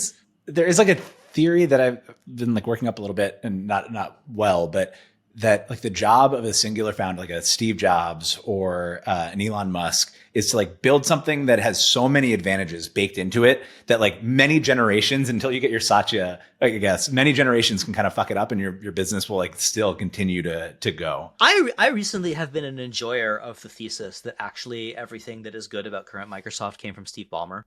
There is like a theory that I've been like working up a little bit, and not well, but that like the job of a singular founder, like a Steve Jobs or an Elon Musk, is to like build something that has so many advantages baked into it that like many generations, until you get your Satya, I guess, many generations can kind of fuck it up, and your business will like still continue to go. I recently have been an enjoyer of the thesis that actually everything that is good about current Microsoft came from Steve Ballmer.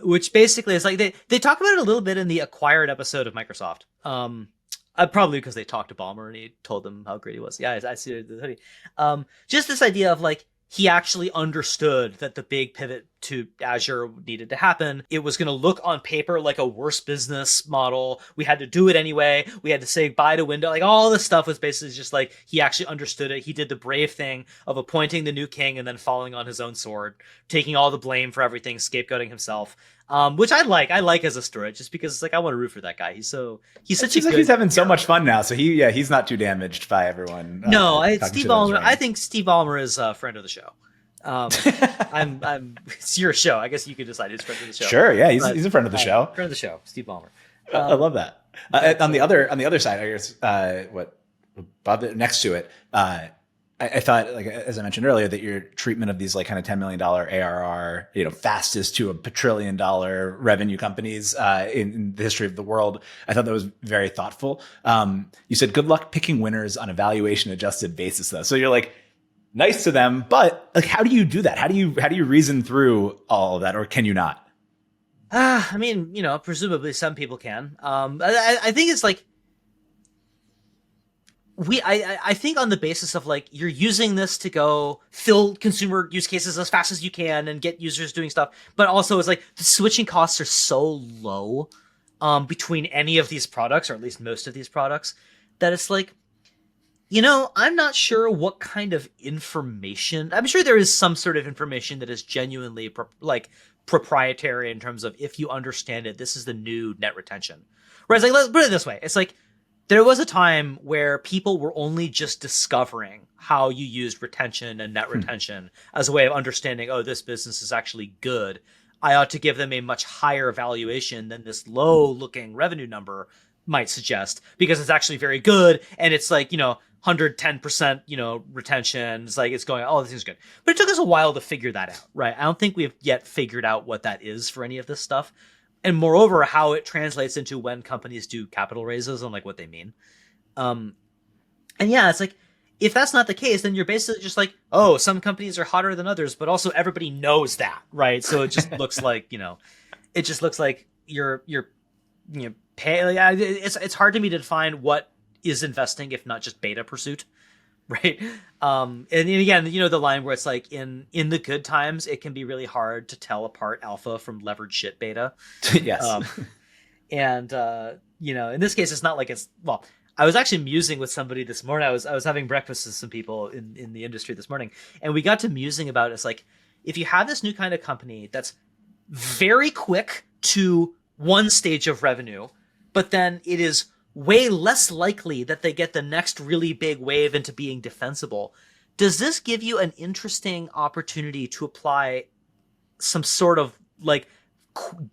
Which basically is like they talk about it a little bit in the Acquired episode of Microsoft. Probably because they talked to Ballmer and he told them how great he was. Yeah, I see the hoodie. Just this idea of like, he actually understood that the big pivot to Azure needed to happen. It was going to look on paper like a worse business model. We had to do it anyway. We had to say bye to Windows. Like, all this stuff was basically just like, he actually understood it. He did the brave thing of appointing the new king and then falling on his own sword, taking all the blame for everything, scapegoating himself. Which I like as a story, just because it's like, I want to root for that guy. He's such a good, he's having so much fun now. So he's not too damaged by everyone. No, Steve Ballmer. I think Steve Ballmer is a friend of the show. It's your show. I guess you could decide who's friend of the show. Sure, yeah, he's a friend of the show. Friend of the show, Steve Ballmer. I love that. On the other side, I guess what Bob next to it. I thought, like as I mentioned earlier, that your treatment of these like kind of $10 million ARR, fastest to $1 trillion revenue companies in the history of the world, I thought that was very thoughtful. You said, good luck picking winners on a valuation adjusted basis, though. So you're like, nice to them, but like, how do you do that? How do you reason through all of that, or can you not? I mean, presumably some people can. I think it's like, I think on the basis of like, you're using this to go fill consumer use cases as fast as you can and get users doing stuff, but also it's like the switching costs are so low between any of these products, or at least most of these products, that it's like, I'm not sure what kind of information. I'm sure there is some sort of information that is genuinely proprietary in terms of, if you understand it, this is the new net retention. Whereas, like, let's put it this way. It's like, there was a time where people were only just discovering how you used retention and net retention as a way of understanding, oh, this business is actually good. I ought to give them a much higher valuation than this low looking revenue number might suggest, because it's actually very good. And it's like, 110%, retention. It's like, it's going, oh, this is good. But it took us a while to figure that out, right? I don't think we've yet figured out what that is for any of this stuff. And moreover, how it translates into when companies do capital raises and like what they mean. And yeah, it's like, if that's not the case, then you're basically just like, oh, some companies are hotter than others, but also everybody knows that, right? So it just looks like, it just looks like you're pay. It's hard to me to define what is investing if not just beta pursuit, right? And again, the line where it's like in the good times, it can be really hard to tell apart alpha from levered shit beta. Yes. And in this case, it's not like I was actually musing with somebody this morning. I was having breakfast with some people in the industry this morning, and we got to musing about it's like, if you have this new kind of company that's very quick to one stage of revenue, but then it is way less likely that they get the next really big wave into being defensible, does this give you an interesting opportunity to apply some sort of like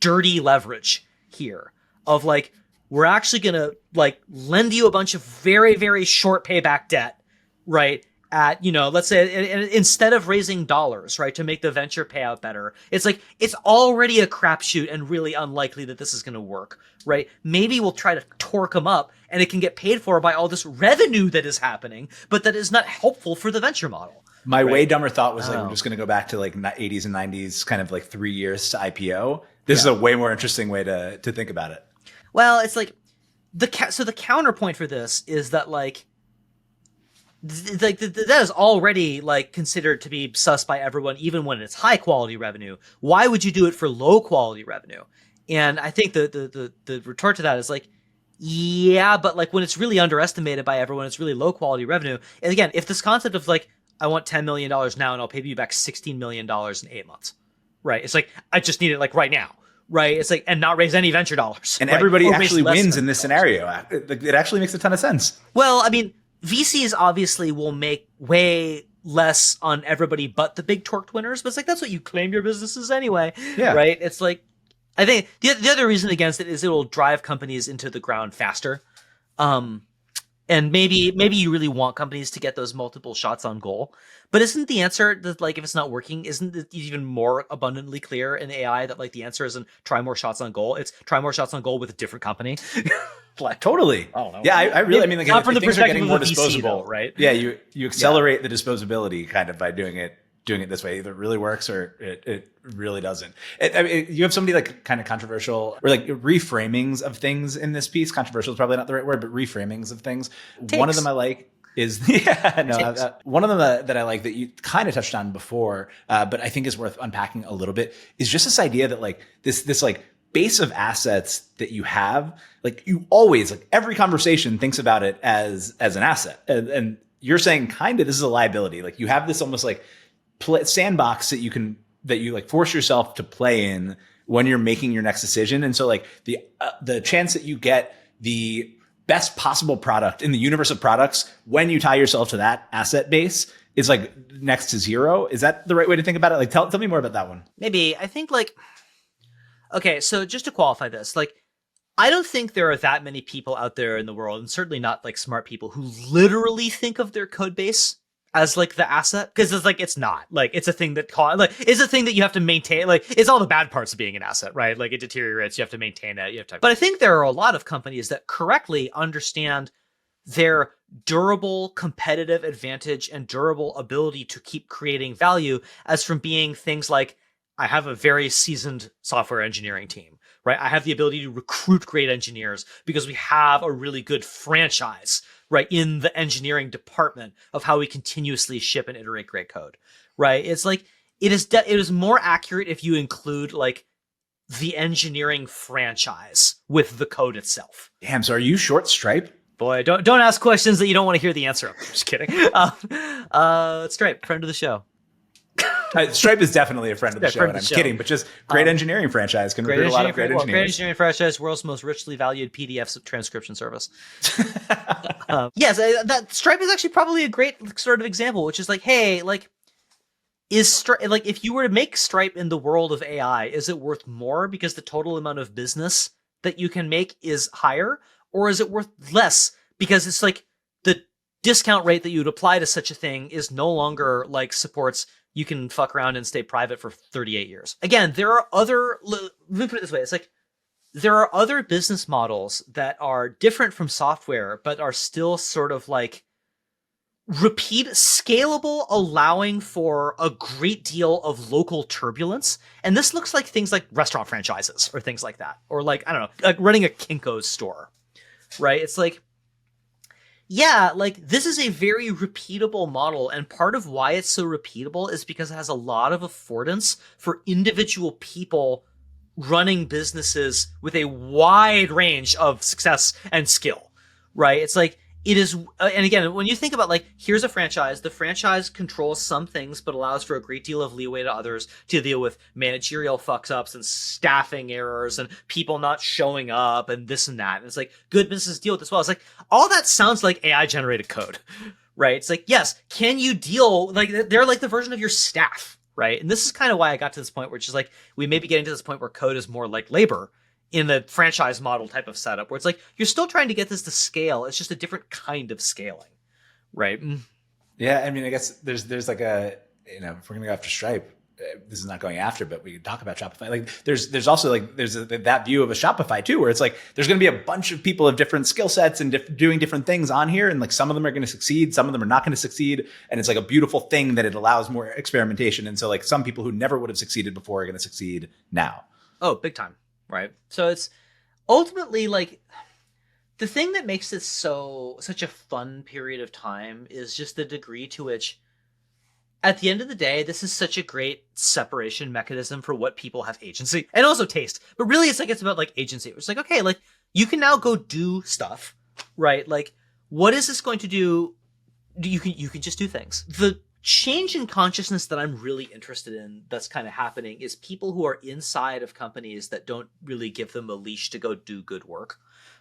dirty leverage here of like, we're actually going to like lend you a bunch of very, very short payback debt, right? At, let's say instead of raising dollars, right, to make the venture payout better, it's like, it's already a crapshoot and really unlikely that this is going to work, right? Maybe we'll try to torque them up and it can get paid for by all this revenue that is happening, but that is not helpful for the venture model. My way dumber thought was like, we're just going to go back to like 80s and 90s, kind of like 3 years to IPO. This is a way more interesting way to think about it. Well, it's like so the counterpoint for this is that like, that is already like considered to be sus by everyone, even when it's high quality revenue. Why would you do it for low quality revenue? And I think the retort to that is like, yeah, but like when it's really underestimated by everyone, it's really low quality revenue. And again, if this concept of like, I want $10 million now and I'll pay you back $16 million in 8 months, right? It's like, I just need it like right now. Right. It's like, and not raise any venture dollars. And right? everybody actually wins in this scenario. It actually makes a ton of sense. Well, I mean, VCs obviously will make way less on everybody but the big torqued winners, but it's like, that's what you claim your business is anyway. Yeah. Right. It's like, I think the other reason against it is it will drive companies into the ground faster. And maybe you really want companies to get those multiple shots on goal. But isn't the answer that like, if it's not working, isn't it even more abundantly clear in AI that like the answer isn't try more shots on goal? It's try more shots on goal with a different company. Like, totally. I don't know. Yeah, I really, I mean, like, not from the things are perspective getting of more a VC, disposable, though, right? Yeah, you accelerate the disposability kind of by doing it this way. Either it really works or it really doesn't. I mean, you have somebody like kind of controversial or like reframings of things in this piece. Controversial is probably not the right word, but reframings of things. Takes. One of them I like is one of them that I like that you kind of touched on before, but I think is worth unpacking a little bit is just this idea that like this like base of assets that you have, like you always, like every conversation thinks about it as an asset. And you're saying kind of this is a liability. Like you have this almost like sandbox that you like force yourself to play in when you're making your next decision. And so like the chance that you get the best possible product in the universe of products when you tie yourself to that asset base is like next to zero. Is that the right way to think about it? Like tell me more about that one. Maybe. I think like, okay, so just to qualify this, like I don't think there are that many people out there in the world, and certainly not like smart people, who literally think of their code base as like the asset, because it's like, it's not like, it's a thing that it's a thing that you have to maintain. Like it's all the bad parts of being an asset, right? Like it deteriorates, you have to maintain it, but I think there are a lot of companies that correctly understand their durable competitive advantage and durable ability to keep creating value as from being things like, I have a very seasoned software engineering team, right? I have the ability to recruit great engineers because we have a really good franchise, right, in the engineering department of how we continuously ship and iterate great code, right? It's like, it is more accurate if you include like the engineering franchise with the code itself. Damn, so are you short Stripe? Boy, don't ask questions that you don't want to hear the answer of. I'm just kidding. Stripe, friend of the show. Stripe is definitely a friend of the show, and I'm kidding, but just great engineering franchise can recruit a lot of great engineers. Great engineering franchise, world's most richly valued PDF transcription service. Yes, that Stripe is actually probably a great sort of example, which is like, hey, like is Stripe, like, if you were to make Stripe in the world of AI, is it worth more because the total amount of business that you can make is higher, or is it worth less because it's like the discount rate that you would apply to such a thing is no longer like supports you can fuck around and stay private for 38 years. Again, there are other, let me put it this way, it's like there are other business models that are different from software, but are still sort of like repeat scalable, allowing for a great deal of local turbulence. And this looks like things like restaurant franchises or things like that. Or like, I don't know, like running a Kinko's store, right? It's like, yeah, like this is a very repeatable model. And part of why it's so repeatable is because it has a lot of affordance for individual people running businesses with a wide range of success and skill, right? It's like, it is, and again, when you think about like, here's a franchise, the franchise controls some things, but allows for a great deal of leeway to others to deal with managerial fucks ups and staffing errors and people not showing up and this and that. And it's like, good businesses deal with this well. It's like, all that sounds like AI generated code, right? It's like, yes, can you deal, like, they're like the version of your staff, right? And this is kind of why I got to this point where it's just like, we may be getting to this point where code is more like labor in the franchise model type of setup, where it's like, you're still trying to get this to scale. It's just a different kind of scaling, right? Yeah, I mean, I guess there's like a, you know, if we're gonna go after Stripe, this is not going after, but we can talk about Shopify. Like, there's also like that view of a Shopify too, where it's like there's going to be a bunch of people of different skill sets and doing different things on here, and like some of them are going to succeed, some of them are not going to succeed, and it's like a beautiful thing that it allows more experimentation. And so like some people who never would have succeeded before are going to succeed now. Oh, big time. Right. So it's ultimately like the thing that makes this such a fun period of time is just the degree to which at the end of the day, this is such a great separation mechanism for what people have agency and also taste. But really it's about like agency. It's like, okay, like you can now go do stuff, right? Like what is this going to do? You can just do things. The change in consciousness that I'm really interested in that's kind of happening is people who are inside of companies that don't really give them a leash to go do good work,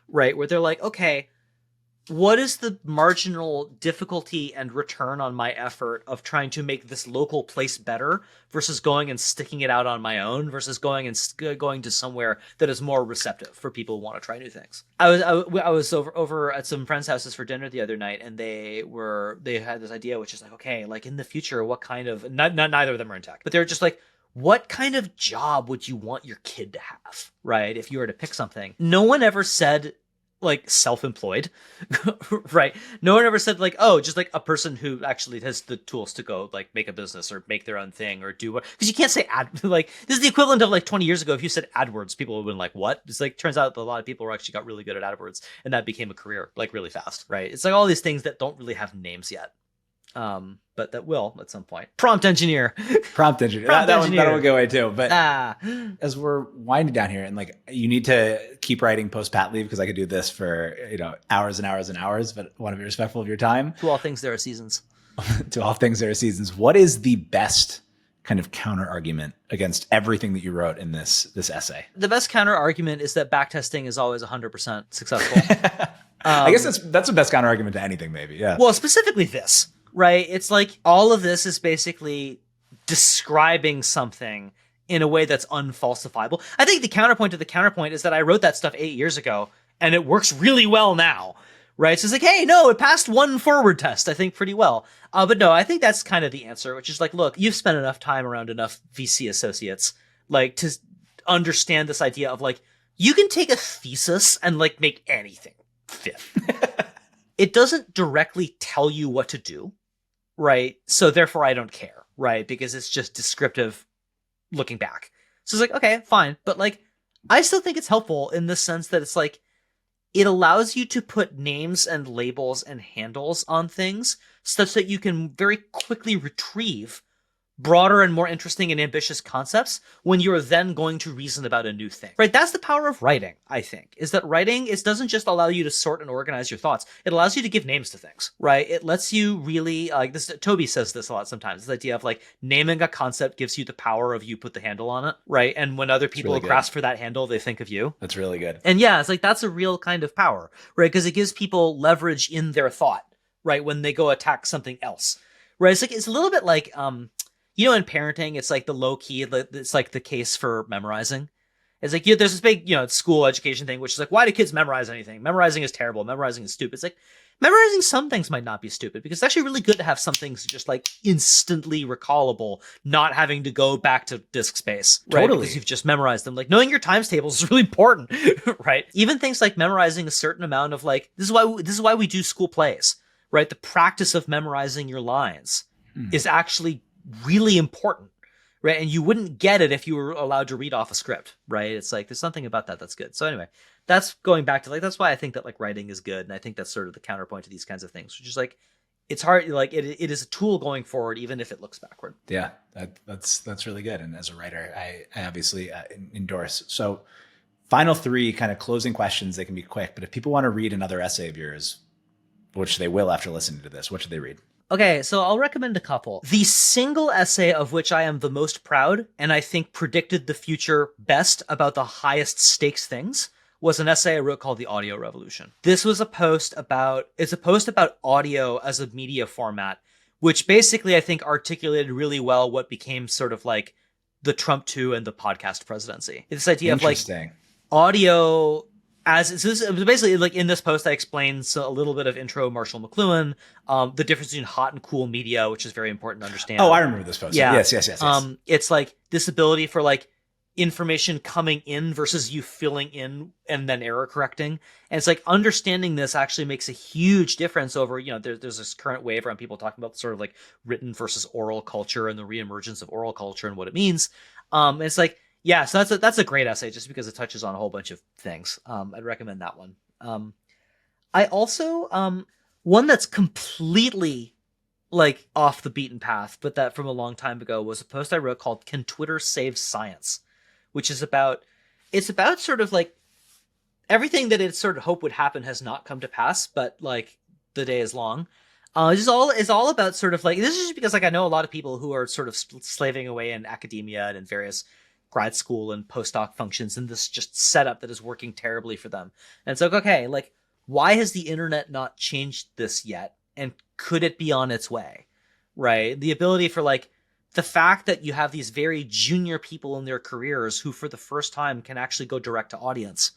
right? Where they're like, okay, what is the marginal difficulty and return on my effort of trying to make this local place better versus going and sticking it out on my own versus going to somewhere that is more receptive for people who want to try new things. I was over at some friends' houses for dinner the other night, and they had this idea, which is like, okay, like in the future, what kind of, neither of them are in tech, but they're just like, what kind of job would you want your kid to have, right? If you were to pick something. No one ever said like self-employed, right? No one ever said like, oh, just like a person who actually has the tools to go like make a business or make their own thing or do what, because you can't say like, this is the equivalent of like 20 years ago. If you said AdWords, people would have been like, what? It's like, turns out that a lot of people actually got really good at AdWords and that became a career like really fast, right? It's like all these things that don't really have names yet. But that will at some point. Prompt engineer. That will go away too. But as we're winding down here, and like you need to keep writing post pat leave because I could do this for hours and hours and hours. But I want to be respectful of your time. To all things there are seasons. To all things there are seasons. What is the best kind of counter argument against everything that you wrote in this essay? The best counter argument is that backtesting is always 100% successful. I guess that's the best counter argument to anything, maybe. Yeah. Well, specifically this. Right? It's like all of this is basically describing something in a way that's unfalsifiable. I think the counterpoint to the counterpoint is that I wrote that stuff 8 years ago and it works really well now. Right? So it's like, hey, no, it passed one forward test, I think, pretty well. But no, I think that's kind of the answer, which is like, look, you've spent enough time around enough VC associates like to understand this idea of like, you can take a thesis and like make anything fit. It doesn't directly tell you what to do. Right. So therefore I don't care. Right. Because it's just descriptive looking back. So it's like, okay, fine. But like, I still think it's helpful in the sense that it's like, it allows you to put names and labels and handles on things such that you can very quickly retrieve broader and more interesting and ambitious concepts when you're then going to reason about a new thing, right? That's the power of writing, I think, is that writing doesn't just allow you to sort and organize your thoughts. It allows you to give names to things, right? It lets you really, like this, Toby says this a lot sometimes, this idea of like naming a concept gives you the power of you put the handle on it, right? And when other people really grasp for that handle, they think of you. That's really good. And yeah, it's like, that's a real kind of power, right? Because it gives people leverage in their thought, right? When they go attack something else, right? It's like, it's a little bit like, you know, in parenting, it's like the low key, it's like the case for memorizing. It's like, there's this big, school education thing, which is like, why do kids memorize anything? Memorizing is terrible. Memorizing is stupid. It's like, memorizing some things might not be stupid, because it's actually really good to have some things just like instantly recallable, not having to go back to disk space, right? Totally. Because you've just memorized them. Like, knowing your times tables is really important, right? Even things like memorizing a certain amount of like, this is why we do school plays, right? The practice of memorizing your lines is actually really important. Right. And you wouldn't get it if you were allowed to read off a script. Right. It's like, there's something about that that's good. So anyway, that's going back to like, that's why I think that like writing is good. And I think that's sort of the counterpoint to these kinds of things, which is like, it's hard. Like it is a tool going forward, even if it looks backward. Yeah, that's really good. And as a writer, I obviously endorse. So final three kind of closing questions. They can be quick, but if people want to read another essay of yours, which they will after listening to this, what should they read? Okay, so I'll recommend a couple. The single essay of which I am the most proud, and I think predicted the future best about the highest stakes things, was an essay I wrote called The Audio Revolution. This was a post about audio as a media format, which basically I think articulated really well what became sort of like the Trump 2 and the podcast presidency. It's this idea of like audio it was basically like in this post, I explained a little bit of intro Marshall McLuhan, the difference between hot and cool media, which is very important to understand. Oh, I remember this post. Yeah. Yes. It's like this ability for like information coming in versus you filling in and then error correcting. And it's like understanding this actually makes a huge difference over, there's this current wave around people talking about sort of like written versus oral culture and the reemergence of oral culture and what it means. It's like, yeah, so that's a great essay just because it touches on a whole bunch of things. I'd recommend that one. I also one that's completely like off the beaten path, but that from a long time ago, was a post I wrote called "Can Twitter Save Science?" which is about sort of like everything that it sort of hoped would happen has not come to pass, but like the day is long. This is all about sort of like, this is just because like I know a lot of people who are sort of slaving away in academia and in various grad school and postdoc functions, and this just setup that is working terribly for them. And it's like, okay, like, why has the internet not changed this yet? And could it be on its way? Right? The ability for like the fact that you have these very junior people in their careers who for the first time can actually go direct to audience,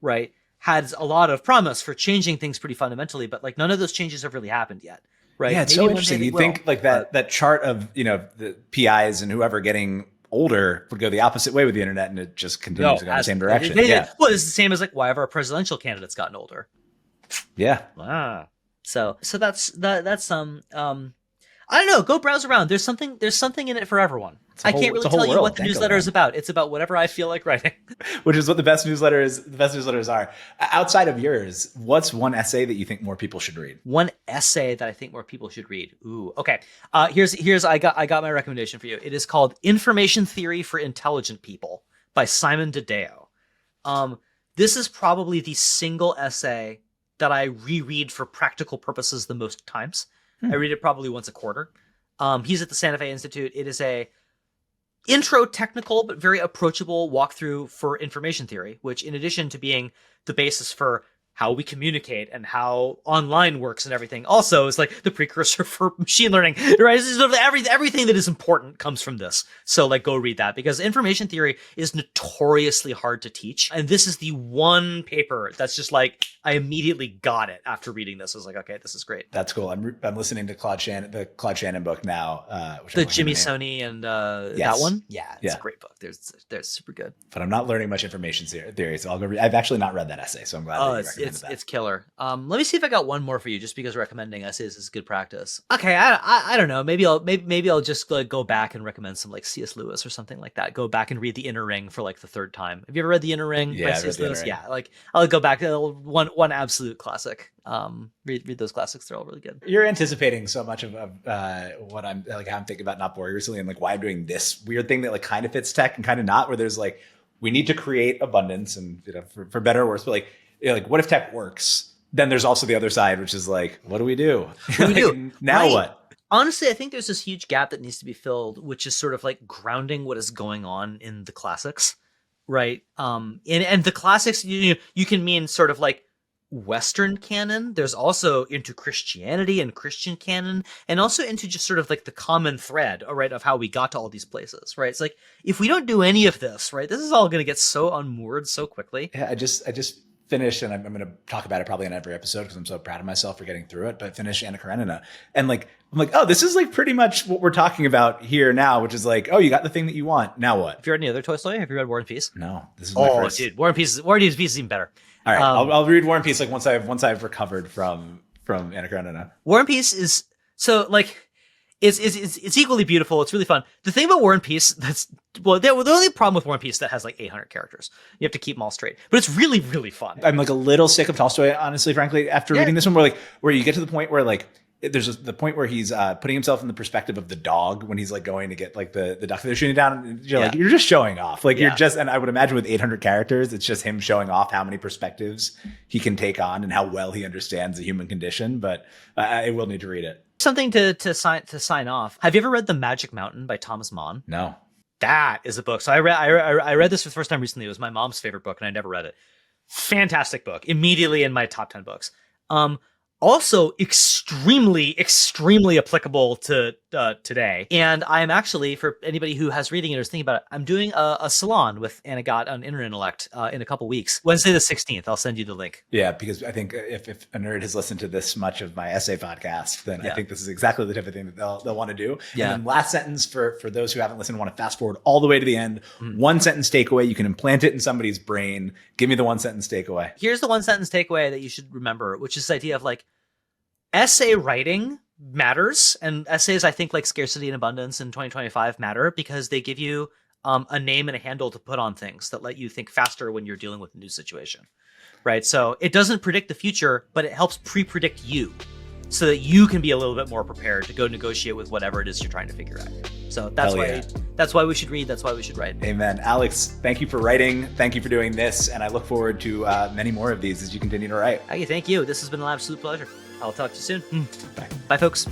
right? Has a lot of promise for changing things pretty fundamentally, but like none of those changes have really happened yet. Right? Yeah, it's Maybe so interesting. You think like that chart of, the PIs and whoever getting older would go the opposite way with the internet, and it just continues to go in the same direction. Well, it's the same as like why have our presidential candidates gotten older? Yeah. So that's I don't know. Go browse around. There's something in it for everyone. I can't really tell you what the newsletter is about. It's about whatever I feel like writing. Which is what the best newsletters are. Outside of yours, what's one essay that you think more people should read? One essay that I think more people should read. Ooh, okay. Here's I got my recommendation for you. It is called Information Theory for Intelligent People by Simon Dedeo. This is probably the single essay that I reread for practical purposes the most times. I read it probably once a quarter. He's at the Santa Fe Institute. It is a intro technical but very approachable walkthrough for information theory, which in addition to being the basis for how we communicate and how online works and everything, also is like the precursor for machine learning, right? Everything that is important comes from this. So like go read that, because information theory is notoriously hard to teach. And this is the one paper that's just like, I immediately got it after reading this. I was like, okay, this is great. That's cool. I'm listening to the Claude Shannon book now. The Jimmy Soni and that one? Yeah, it's a great book. They're super good. But I'm not learning much information theory, so I'll go read. I've actually not read that essay, so I'm glad that you recommended that. It's killer. Let me see if I got one more for you, just because recommending essays is good practice. Okay, I don't know. Maybe I'll just like go back and recommend some like C.S. Lewis or something like that. Go back and read The Inner Ring for like the third time. Have you ever read The Inner Ring by C.S. Lewis? Yeah, like I'll go back to one absolute classic. Read those classics. They're all really good. You're anticipating so much of what I'm like, how I'm thinking about Not Boring recently, and like why I'm doing this weird thing that like kind of fits tech and kind of not, where there's like, we need to create abundance and for better or worse, but like what if tech works? Then there's also the other side, which is like, what do we do? Now what? Honestly, I think there's this huge gap that needs to be filled, which is sort of like grounding what is going on in the classics, right? And the classics, you can mean sort of like Western canon. There's also into Christianity and Christian canon, and also into just sort of like the common thread, right, of how we got to all these places, right? It's like, if we don't do any of this, right, this is all going to get so unmoored so quickly. Yeah, I just finished, and I'm going to talk about it probably in every episode because I'm so proud of myself for getting through it, but finished Anna Karenina. And like, I'm like, oh, this is like pretty much what we're talking about here now, which is like, oh, you got the thing that you want. Now what? Have you read any other Tolstoy? Have you read War and Peace? No, this is my first. Dude, War and Peace is even better. All right, I'll read War and Peace like once I've recovered from Anna Karenina. War and Peace is so like it's equally beautiful. It's really fun. The thing about War and Peace the only problem with War and Peace that has like 800 characters. You have to keep them all straight, but it's really, really fun. I'm like a little sick of Tolstoy, honestly, frankly, after reading this one, where you get to the point where like there's the point where he's putting himself in the perspective of the dog when he's like going to get like the duck that they're shooting down. And you're like, you're just showing off. Like you're just, and I would imagine with 800 characters, it's just him showing off how many perspectives he can take on and how well he understands the human condition. But I will need to read it. Something to sign off. Have you ever read The Magic Mountain by Thomas Mann? No. That is a book. So I read this for the first time recently. It was my mom's favorite book, and I never read it. Fantastic book. Immediately in my top 10 books. Also extremely applicable to today. And I'm actually, for anybody who has reading it or is thinking about it, I'm doing a salon with Anna Gott on Inner Intellect in a couple weeks. Wednesday the 16th. I'll send you the link. Yeah, because I think if a nerd has listened to this much of my essay podcast, then I think this is exactly the type of thing that they'll want to do. Yeah. And then last sentence for those who haven't listened, want to fast forward all the way to the end. One sentence takeaway. You can implant it in somebody's brain. Give me the one sentence takeaway. Here's the one sentence takeaway that you should remember, which is this idea of like, essay writing matters, and essays, I think, like Scarcity and Abundance in 2025 matter because they give you a name and a handle to put on things that let you think faster when you're dealing with a new situation, right? So it doesn't predict the future, but it helps pre-predict you so that you can be a little bit more prepared to go negotiate with whatever it is you're trying to figure out. So that's why we should read. That's why we should write. Amen. Alex, thank you for writing. Thank you for doing this. And I look forward to many more of these as you continue to write. Hey, thank you. This has been an absolute pleasure. I'll talk to you soon. Bye. Bye, folks.